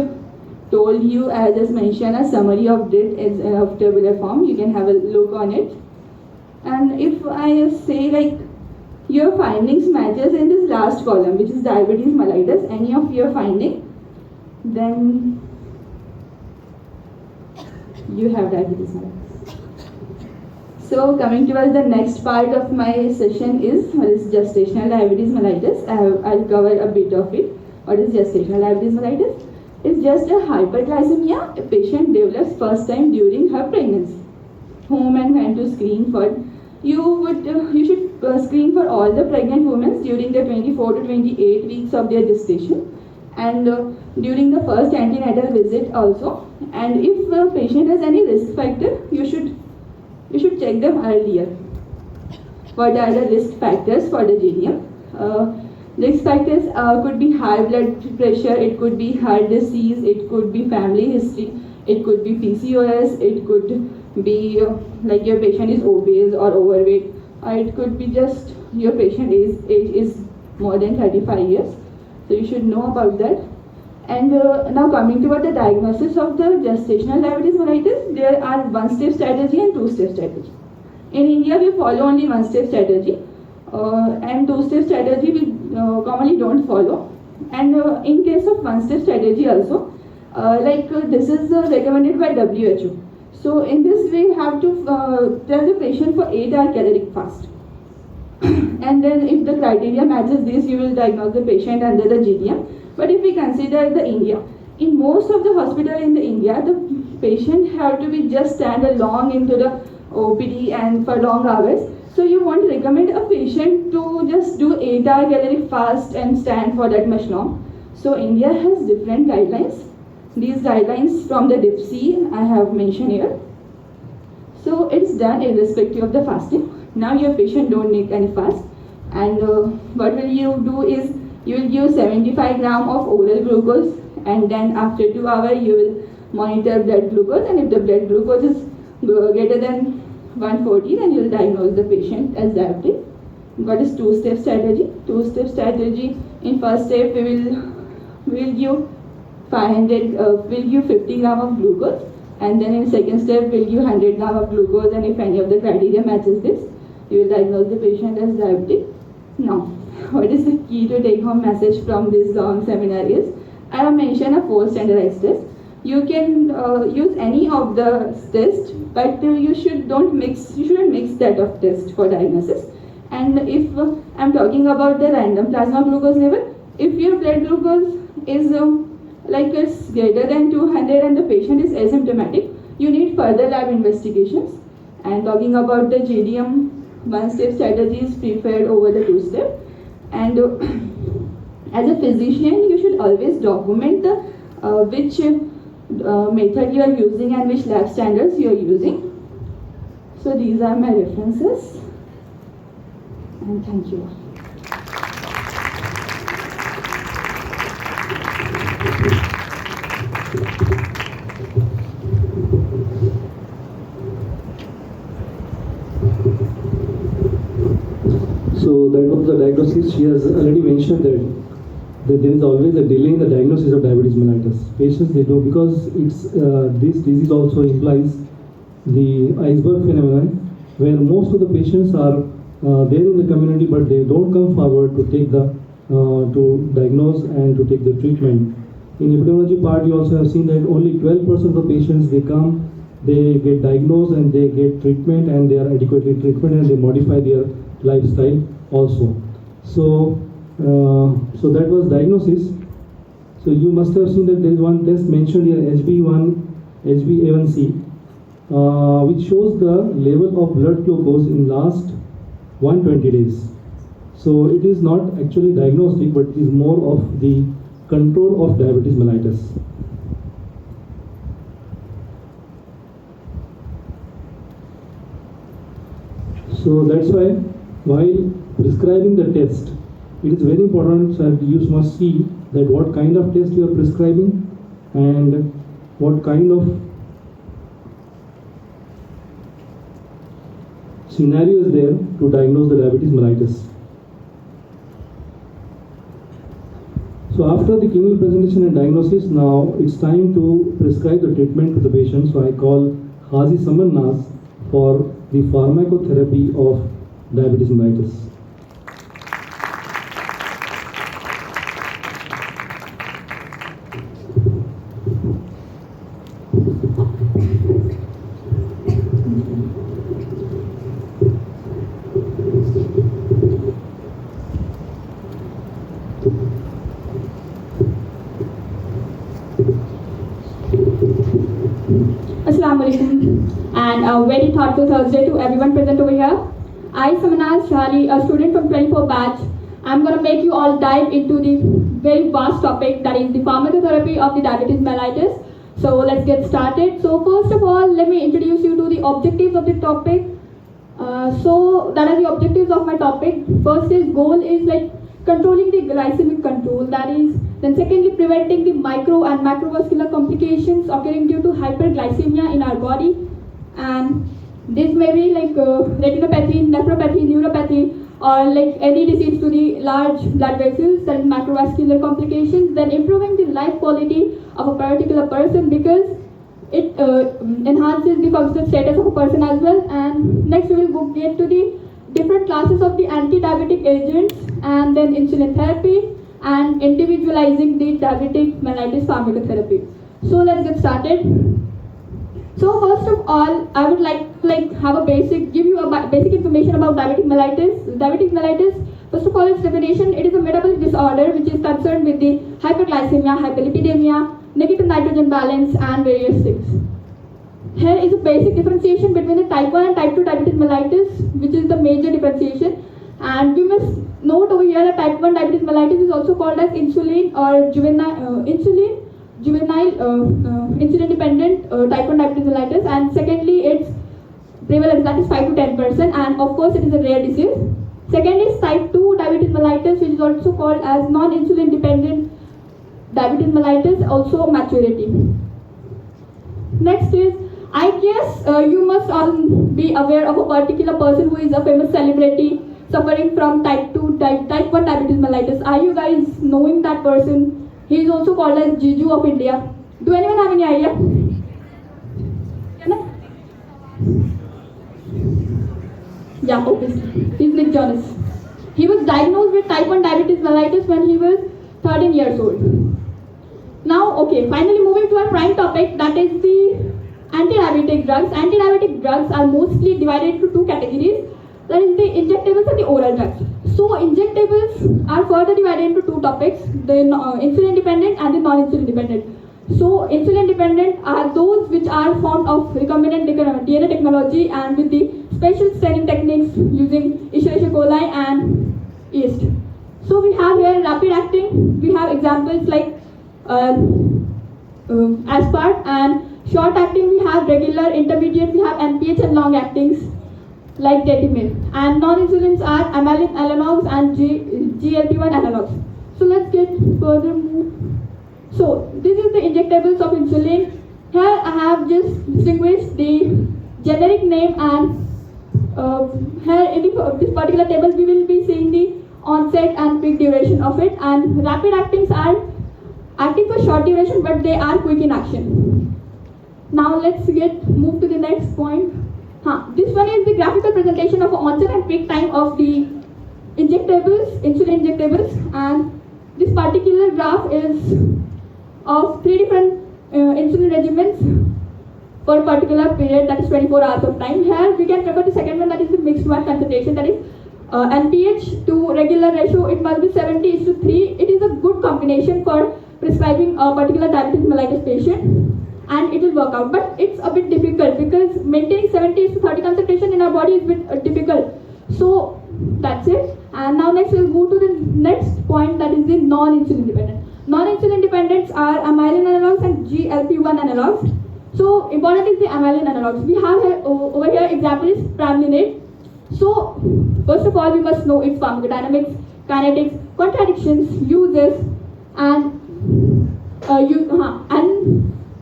told you, I just mentioned a summary of it of tabular form. You can have a look on it. And if I say like your findings matches in this last column, which is diabetes mellitus, any of your finding, then you have diabetes mellitus. So coming towards the next part of my session is what is gestational diabetes mellitus. I'll cover a bit of it. What is gestational diabetes mellitus? It's just a hyperglycemia a patient develops first time during her pregnancy. Whom and when to screen for? You should screen for all the pregnant women during the 24 to 28 weeks of their gestation, and during the first antenatal visit also. And if a patient has any risk factor, you should check them earlier. What are the risk factors for the JIIU? Risk factors could be high blood pressure, it could be heart disease, it could be family history, it could be PCOS, it could be like your patient is obese or overweight, or it could be just your patient age is more than 35 years. So you should know about that. And now coming toward the diagnosis of the gestational diabetes mellitus, there are one-step strategy and two-step strategy. In India, we follow only one-step strategy, and two-step strategy we commonly don't follow. And in case of one-step strategy also, this is recommended by WHO. So in this way, you have to tell the patient for 8-hour caloric fast. And then if the criteria matches this, you will diagnose the patient under the JIIU. But if we consider the India, in most of the hospital in the India, the patient have to be just stand along into the OPD and for long hours. So you won't recommend a patient to just do 8-hour caloric fast and stand for that much long. So India has different guidelines. These guidelines from the DIPSI I have mentioned here. So it's done irrespective of the fasting. Now your patient don't need any fast. And what will you do is, you will give 75 gram of oral glucose, and then after 2 hours you will monitor blood glucose, and if the blood glucose is greater than 140, then you will diagnose the patient as diabetic. What is two-step strategy? Two-step strategy, in first step we will give 50 gram of glucose, and then in second step we'll give 100 gram of glucose, and if any of the criteria matches this, you will diagnose the patient as diabetic. Now, what is the key to take home message from this long seminar is, I have mentioned a 4 standardized test. You can use any of the tests, but you shouldn't mix that of test for diagnosis. And if I'm talking about the random plasma glucose level, if your blood glucose is it's greater than 200 and the patient is asymptomatic, you need further lab investigations. And talking about the JIIU, one-step strategy is preferred over the two-step. And as a physician, you should always document the which method you are using and which lab standards you are using. So these are my references, and thank you. So that was the diagnosis. She has already mentioned that there is always a delay in the diagnosis of diabetes mellitus. Patients, they do, because it's this disease also implies the iceberg phenomenon, where most of the patients are there in the community, but they don't come forward to take the to diagnose and to take the treatment. In epidemiology part, you also have seen that only 12% of the patients, they come, they get diagnosed and they get treatment, and they are adequately treated, and they modify their lifestyle also. So that was diagnosis. So you must have seen that there is one test mentioned here, HbA1c, which shows the level of blood glucose in last 120 days. So it is not actually diagnostic, but it is more of the control of diabetes mellitus. So that's why while prescribing the test, it is very important that you must see that what kind of test you are prescribing and what kind of scenario is there to diagnose the diabetes mellitus. After the clinical presentation and diagnosis, now it's time to prescribe the treatment to the patient. So I call Haji Saman Nas for the pharmacotherapy of diabetes mellitus. Assalamu alaikum and a very thoughtful Thursday to everyone present over here. I, Samanaz Shali, a student from 24 batch, I'm going to make you all dive into the very vast topic that is the pharmacotherapy of the diabetes mellitus. So let's get started. So first of all, let me introduce you to the objectives of the topic. So that are the objectives of my topic. First is goal is like controlling the glycemic control, that is. Then secondly, preventing the micro and macrovascular complications occurring due to hyperglycemia in our body. And this may be like retinopathy, nephropathy, neuropathy, or like any disease to the large blood vessels, that is macrovascular complications. Then improving the life quality of a particular person because it enhances the functional status of a person as well. And next we will get to the different classes of the anti-diabetic agents, and then insulin therapy, and individualizing the diabetic mellitus pharmacotherapy. So let's get started. So first of all, I would like have a give you a basic information about diabetic mellitus. Diabetic mellitus, first of all, its definition: it is a metabolic disorder which is concerned with the hyperglycemia, hyperlipidemia, negative nitrogen balance, and various things. Here is a basic differentiation between the type 1 and type 2 diabetes mellitus, which is the major differentiation. And we must note over here that type 1 diabetes mellitus is also called as insulin or juvenile insulin dependent type 1 diabetes mellitus. And secondly, its prevalence, that is 5 to 10%, and of course it is a rare disease. Second is type 2 diabetes mellitus, which is also called as non-insulin dependent diabetes mellitus, also maturity. Next is, I guess you must all be aware of a particular person who is a famous celebrity suffering from type 1 diabetes mellitus. Are you guys knowing that person? He is also called as JIIU of India. Do anyone have any idea? Yeah, obviously. He's Nick Jonas. He was diagnosed with type 1 diabetes mellitus when he was 13 years old. Now, okay, finally moving to our prime topic, that is the anti-diabetic drugs. Anti-diabetic drugs are mostly divided into two categories, that is the injectables and the oral drugs. So injectables are further divided into two topics, the insulin dependent and the non-insulin dependent. So insulin dependent are those which are formed of recombinant DNA technology and with the special staining techniques using Escherichia coli and yeast. So we have here rapid acting, we have examples like aspart, and short acting we have regular, intermediate we have NPH, and long actings like detimil. And non-insulins are amylin analogs and GLP-1 analogs. So let's get further move. So this is the injectables of insulin. Here I have just distinguished the generic name, and here in this particular table we will be seeing the onset and peak duration of it. And rapid actings are acting for short duration, but they are quick in action. Now let's move to the next point. This one is the graphical presentation of onset and peak time of the injectables, insulin injectables, and this particular graph is of 3 different insulin regimens for a particular period, that is 24 hours of time. Here we can refer the second one, that is the mixed one concentration, that is NPH to regular ratio, it must be 70:3. It is a good combination for prescribing a particular diabetes mellitus patient, and it will work out. But it's a bit difficult because maintaining 70:30 concentration in our body is a bit difficult. So that's it. And now next we'll go to the next point, that is the non-insulin dependent. Non-insulin dependents are amylin analogs and GLP-1 analogs. So important is the amylin analogs. We have here, over here example is pramlinate. So first of all we must know its pharmacodynamics, kinetics, contradictions, uses, and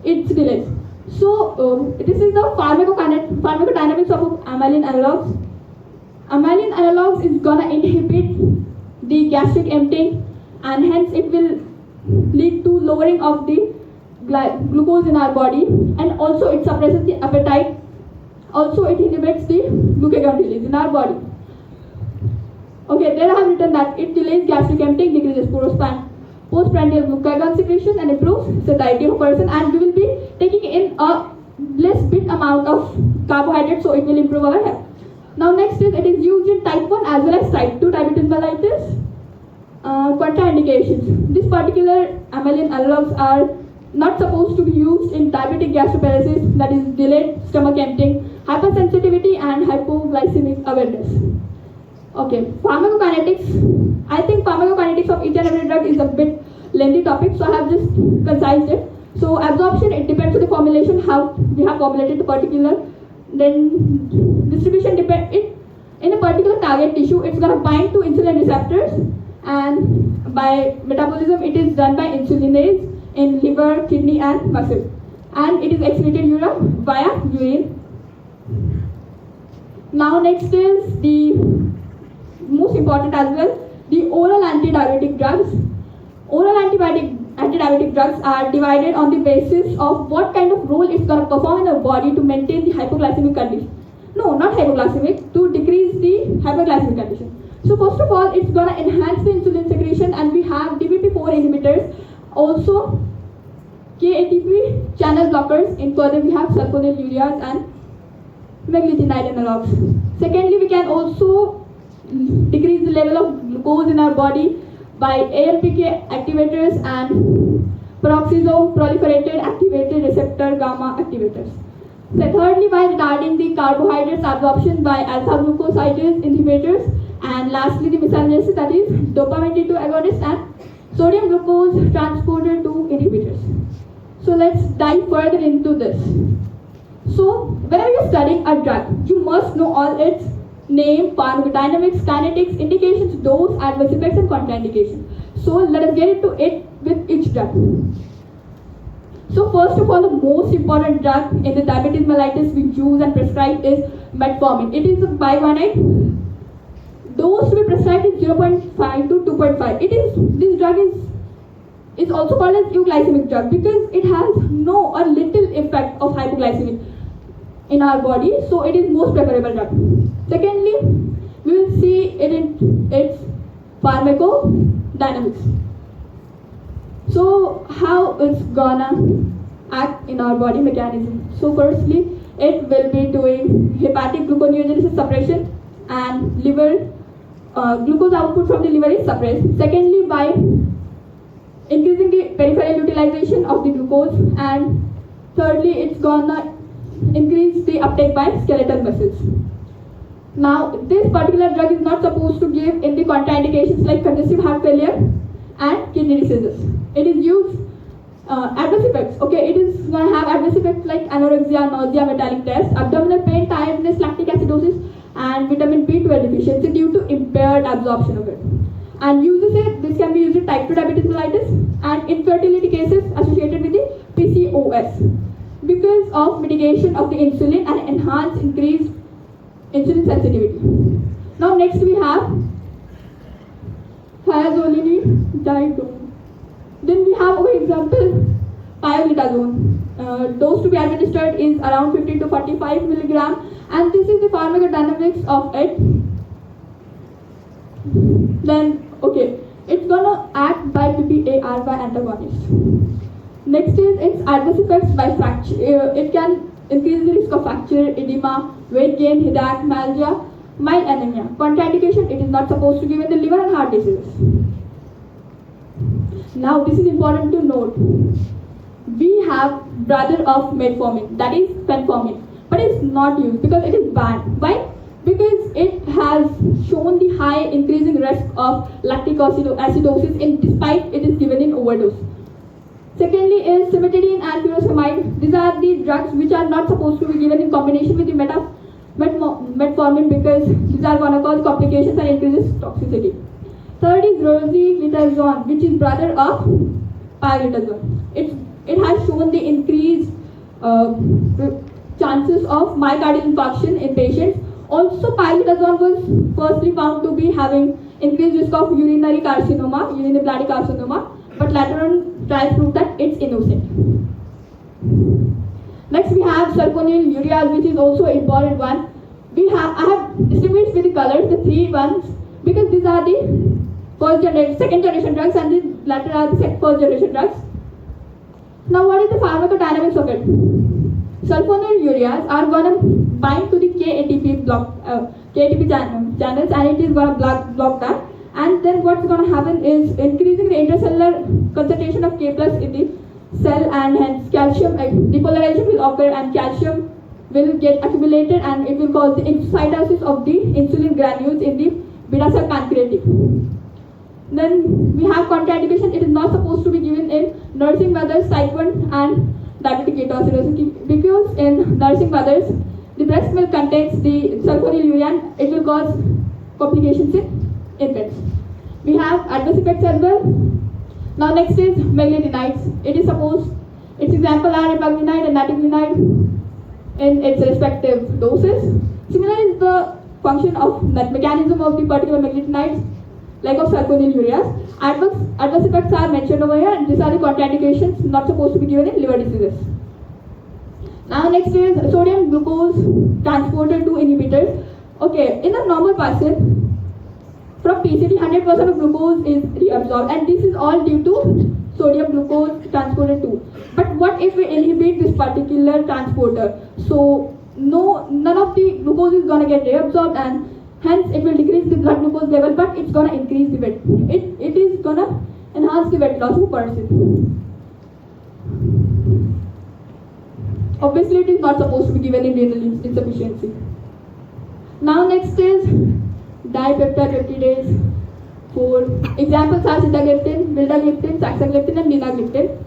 its delays. So this is the pharmacodynamics of amylin analogs. Amylin analogs is gonna inhibit the gastric emptying, and hence it will lead to lowering of the glucose in our body, and also it suppresses the appetite. Also, it inhibits the glucagon release in our body. Okay, there I have written that it delays gastric emptying, decreases postprandial glucagon secretion, and improves satiety of a person. And we will be taking in a less bit amount of carbohydrates, so it will improve our health. Now, next is it is used in type 1 as well as type 2 diabetes mellitus. Contraindications. This particular amylin analogs are not supposed to be used in diabetic gastroparesis, that is delayed stomach emptying, hypersensitivity, and hypoglycemic awareness. Okay, pharmacokinetics. I think pharmacokinetics of each and every drug is a bit lengthy topic, so I have just concised it. So absorption, it depends on the formulation, how we have formulated the particular. Then distribution depend it in a particular target tissue, it's gonna bind to insulin receptors, and by metabolism, it is done by insulinase in liver, kidney, and muscle, and it is excreted via urine. Now next is the most important as well, the oral anti-diabetic drugs. Oral anti-diabetic drugs are divided on the basis of what kind of role it's going to perform in the body to maintain the hypoglycemic condition. No, not hypoglycemic, to decrease the hypoglycemic condition. So first of all, it's going to enhance the insulin secretion, and we have DPP-4 inhibitors, also KATP channel blockers. In further, we have sulfonylureas and meglitidine analogs. Secondly, we can also decrease the level of glucose in our body by ALPK activators and peroxisome proliferated activated receptor gamma activators. So thirdly, by retarding the carbohydrates absorption by alpha glucosidase inhibitors, and lastly the miscellaneous, that is dopamine D2 agonist and sodium glucose transporter 2 inhibitors. So let's dive further into this. So whenever you're studying a drug, you must know all its name, pharmacodynamics, kinetics, indications, dose, adverse effects, and contraindications. So let us get into it with each drug. So first of all, the most important drug in the diabetes mellitus we use and prescribe is metformin. It is a biguanide. Dose to be prescribed is 0.5 to 2.5. This drug is also called as euglycemic drug because it has no or little effect of hypoglycemic in our body, so it is most preferable drug. Secondly, we will see it in its pharmacodynamics. So how it's gonna act in our body mechanism. So firstly, it will be doing hepatic gluconeogenesis suppression, and liver glucose output from the liver is suppressed. Secondly, by increasing the peripheral utilization of the glucose, and thirdly, it's gonna increase the uptake by skeletal muscles. Now, this particular drug is not supposed to give in the contraindications like congestive heart failure and kidney diseases. It is used adverse effects. Okay, it is going to have adverse effects like anorexia, nausea, metallic test, abdominal pain, tiredness, lactic acidosis, and vitamin B12 deficiency due to impaired absorption of it. And this can be used in type 2 diabetes mellitus and infertility cases associated with the PCOS because of mitigation of the insulin and enhanced increased insulin sensitivity. Now next we have thiazolidine. Then we have, for example, pioglitazone. Dose to be administered is around 50 to 45 milligram, and this is the pharmacodynamics of it. Then, okay, it's gonna act by PPAR by antagonist. Next is its adverse effects by fracture. It can increase the risk of fracture, edema, weight gain, headache, myalgia, mild anemia. Contraindication, it is not supposed to give in the liver and heart diseases. Now this is important to note. We have brother of metformin, that is fenformin, but it's not used because it is banned. Why? Because it has shown the high increasing risk of lactic acidosis despite it is given in overdose. Secondly is cimetidine and furosemide. These are the drugs which are not supposed to be given in combination with the metformin because these are going to cause complications and increases toxicity. Third is rosiglitazone, which is brother of pioglitazone. It has shown the increased chances of myocardial infarction in patients. Also, pioglitazone was firstly found to be having increased risk of urinary carcinoma, urinary bladder carcinoma, but later on trials proved that it's innocent. Next we have sulfonylureas, which is also an important one. I have distinguished with the colors the three ones because these are the second generation drugs, and the latter are the first generation drugs. Now what is the pharmacodynamics of it? Sulfonylureas are going to bind to the KATP channels, and it is going to block that. And then what's going to happen is increasing the intracellular concentration of K plus in the cell, and hence calcium depolarization will occur, and calcium will get accumulated, and it will cause the exocytosis of the insulin granules in the beta cell pancreatic. Then we have contraindication. It is not supposed to be given in nursing mothers, type 1 and diabetic ketoacidosis, because in nursing mothers the breast milk contains the sulfonylurea, and it will cause complications in infants. We have adverse effects as well. Now next is meglitinides. It is supposed, its example are repaglinide and natiglinide in its respective doses. Similar is the function of that mechanism of the particular meglitinides, like of sulfonylureas. Adverse effects are mentioned over here, and these are the contraindications not supposed to be given in liver diseases. Now next is sodium glucose transporter 2 inhibitors. Okay, in a normal person, from PCT 100% of glucose is reabsorbed, and this is all due to sodium glucose transporter 2. But what if we inhibit this particular transporter? So none of the glucose is going to get reabsorbed, and hence it will decrease the blood glucose level, but it's going to increase the weight. It is going to enhance the weight loss of a person. Obviously it is not supposed to be given in renal insufficiency. Now next is dipeptide peptidase 4. Examples are sitagliptin, vildagliptin, saxagliptin and linagliptin.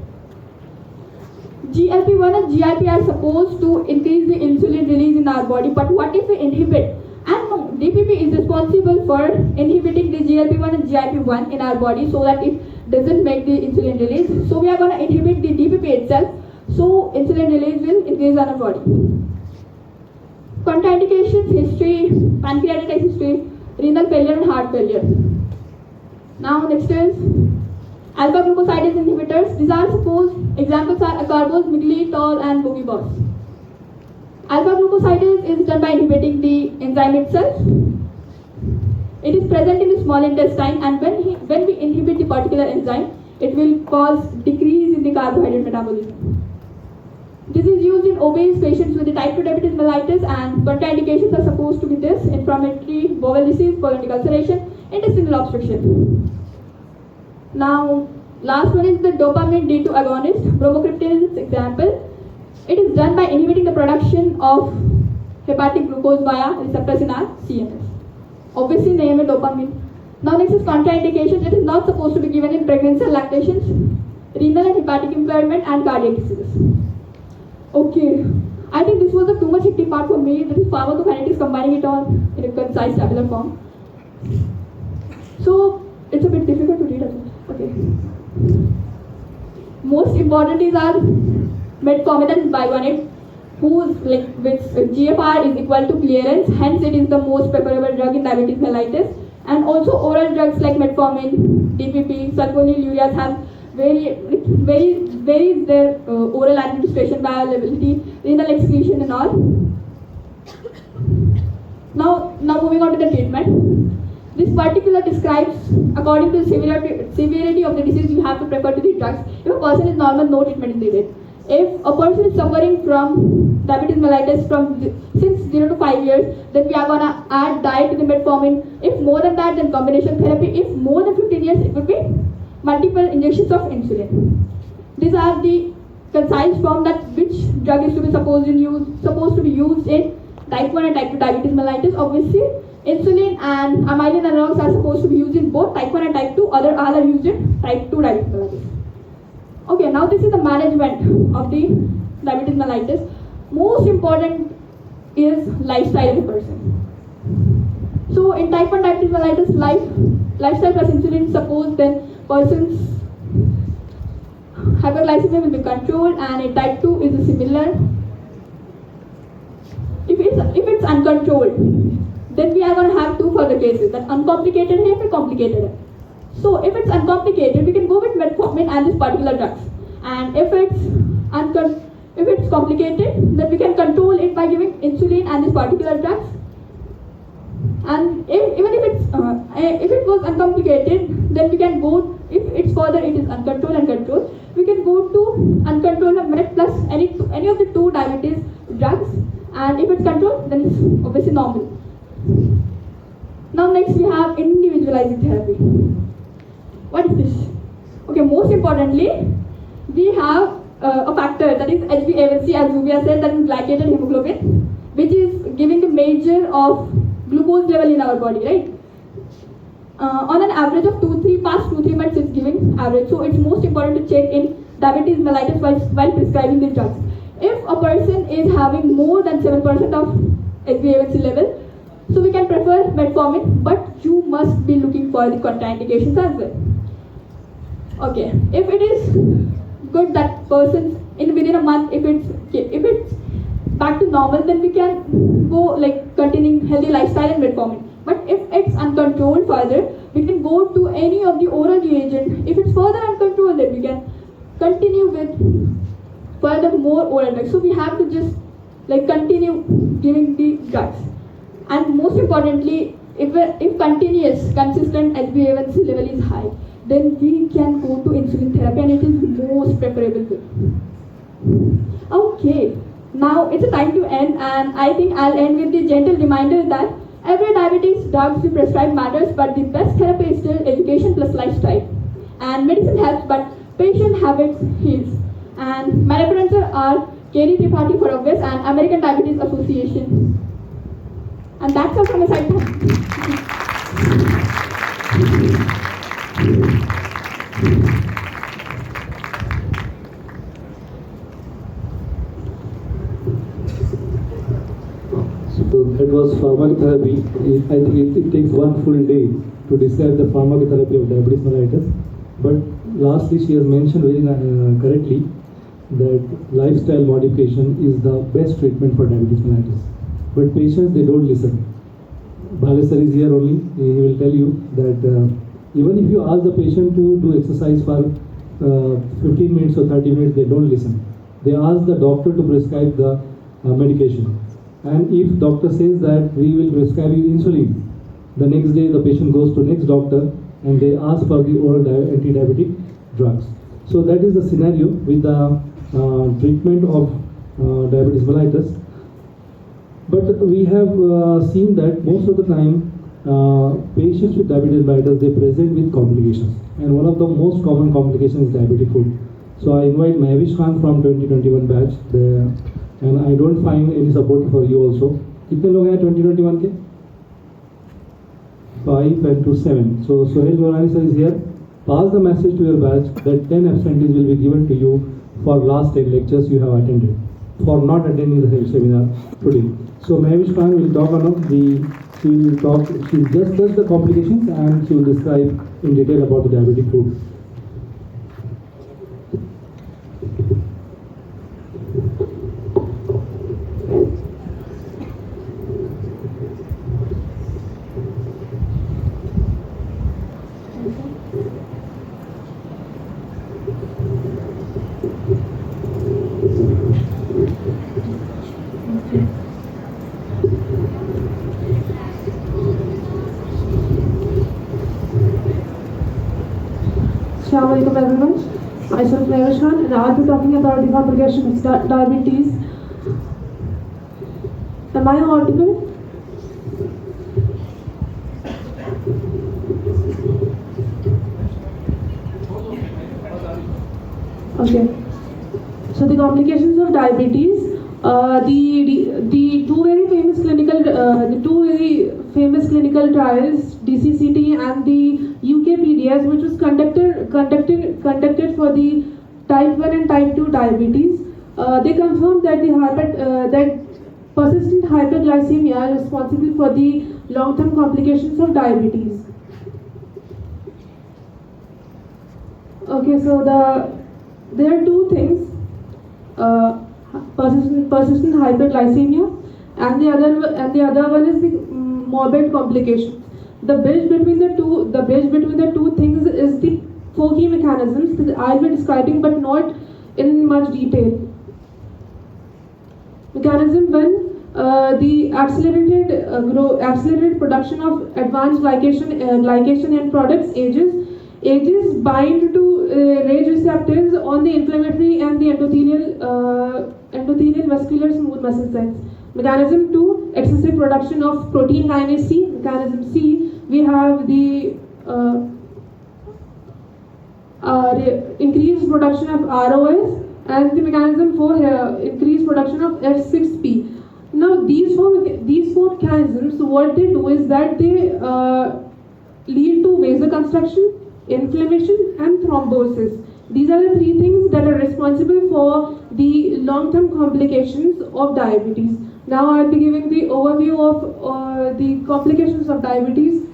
GLP-1 and GIP are supposed to increase the insulin release in our body, but what if we inhibit? And no, DPP is responsible for inhibiting the GLP-1 and GIP-1 in our body so that it doesn't make the insulin release. So we are going to inhibit the DPP itself, so insulin release will increase in our body. Contraindications, history, pancreatitis history, renal failure and heart failure. Now next is alpha glucosidase inhibitors. These are supposed, examples are acarbose, miglitol and bogibos. Alpha glucosidase is done by inhibiting the enzyme itself. It is present in the small intestine, and when we inhibit the particular enzyme, it will cause decrease in the carbohydrate metabolism. This is used in obese patients with the type 2 diabetes mellitus, and contraindications are supposed to be this: inflammatory bowel disease, colonic ulceration, intestinal obstruction. Now, last one is the dopamine D2 agonist. Bromocriptine is its example. It is done by inhibiting the production of hepatic glucose via receptors in our CNS. Obviously, name it dopamine. Now next is contraindications. It is not supposed to be given in pregnancy and lactations, renal and hepatic impairment and cardiac diseases. Okay, I think this was a too much hectic part for me. This is pharmacokinetics, combining it all in a concise tabular form. So it's a bit difficult to read as well. Okay. Most important is our metformin and bicarbonate, whose which GFR is equal to clearance. Hence, it is the most preferable drug in diabetes mellitus. And also oral drugs like metformin, DPP, sulfonylureas have varies their oral administration, bioavailability, renal excretion and all. Now moving on to the treatment. This particular describes, according to the severity of the disease, you have to prefer to the drugs. If a person is normal, no treatment is needed. If a person is suffering from diabetes mellitus since 0 to 5 years, then we are going to add diet to the metformin. If more than that, then combination therapy. If more than 15 years, it would be multiple injections of insulin. These are the concise form that which drug is to be supposed to be used in type 1 and type 2 diabetes mellitus. Obviously, insulin and amylin analogs are supposed to be used in both type 1 and type 2. Other are used in type 2 diabetes mellitus. Okay, now this is the management of the diabetes mellitus. Most important is lifestyle of the person. So in type 1 diabetes mellitus, lifestyle plus insulin suppose, then person's hyperglycemia will be controlled, and in type 2 is similar. If it's uncontrolled, then we are going to have two further cases, that uncomplicated and complicated. So if it's uncomplicated, we can go with metformin and this particular drugs. And if it's complicated, then we can control it by giving insulin and this particular drugs. And even if it was uncomplicated, then we can go, if it's further it is uncontrolled and controlled, we can go to uncontrolled med plus any of the two diabetes drugs. And if it's controlled, then it's obviously normal. Now next we have individualizing therapy. What is this? Okay, most importantly, we have a factor, that is HbA1c, as Zubia said, that is glycated hemoglobin, which is giving the measure of glucose level in our body, right? On an average of 2-3 months it's giving average. So it's most important to check in diabetes mellitus while prescribing the drugs. If a person is having more than 7% of HbA1c level, so we can prefer metformin, but you must be looking for the contraindications as well. Okay, if it is good that person within a month, if it's back to normal, then we can go like continuing healthy lifestyle and metformin. But if it's uncontrolled further, we can go to any of the oral reagent. If it's further uncontrolled, then we can continue with further more oral drugs. So we have to just like continue giving the drugs. And most importantly, if continuous, consistent HbA1c level is high, then we can go to insulin therapy, and it is most preferable. Okay, now it's a time to end, and I think I'll end with the gentle reminder that every diabetes drugs we prescribe matters, but the best therapy is still education plus lifestyle. And medicine helps, but patient habits heals. And my references are KD Tripathi for obvious and American Diabetes Association. And that's all from my side. So that was pharmacotherapy. I think it takes one full day to describe the pharmacotherapy of diabetes mellitus. But lastly, she has mentioned very correctly that lifestyle modification is the best treatment for diabetes mellitus. But patients, they don't listen. Bhalesar is here only. He will tell you that even if you ask the patient to do exercise for 15 minutes or 30 minutes, they don't listen. They ask the doctor to prescribe the medication. And if doctor says that we will prescribe you insulin, the next day the patient goes to next doctor and they ask for the oral anti-diabetic drugs. So that is the scenario with the treatment of diabetes mellitus. But we have seen that most of the time patients with diabetes mellitus, they present with complications. And one of the most common complications is diabetic foot. So I invite Mahesh Khan from 2021 batch. And I don't find any support for you also. कितने लोग हैं 2021 के? 5 and 2 7. So Sohail Nurani sir is here. Pass the message to your batch that 10 absentees will be given to you for last 10 lectures you have attended for not attending the health seminar today. So Mahesh Khan will talk on she will just touch the complications and she will describe in detail about the diabetic foot. Assalamualaikum everyone. Myself Mahesh Khan, and I'll be talking about the complications of diabetes. Am I audible? Okay. So the complications of diabetes, the two very famous clinical trials, DCCT and the UKPDS, which was conducted for the type 1 and type 2 diabetes, they confirmed that that persistent hyperglycemia is responsible for the long-term complications of diabetes. Okay, so there are two things: persistent hyperglycemia, and the other one is the morbid complications. The bridge between the two things is the four key mechanisms that I'll be describing, but not in much detail. Mechanism 1. The accelerated production of advanced glycation end products, AGEs bind to RAGE receptors on the inflammatory and the endothelial vascular smooth muscle cells. Mechanism 2. Excessive production of protein kinase C. Mechanism C. We have the increased production of ROS, and the mechanism 4 here, increased production of F6P. Now these four mechanisms, what they do is that they lead to vasoconstriction, inflammation, and thrombosis. These are the three things that are responsible for the long-term complications of diabetes. Now I'll be giving the overview of the complications of diabetes.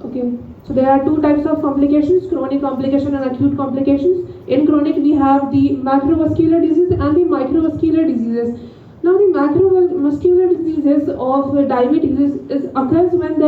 Okay, so there are two types of complications: chronic complication and acute complications. In chronic, we have the macrovascular disease and the microvascular diseases. Now, the macrovascular diseases of diabetes occurs when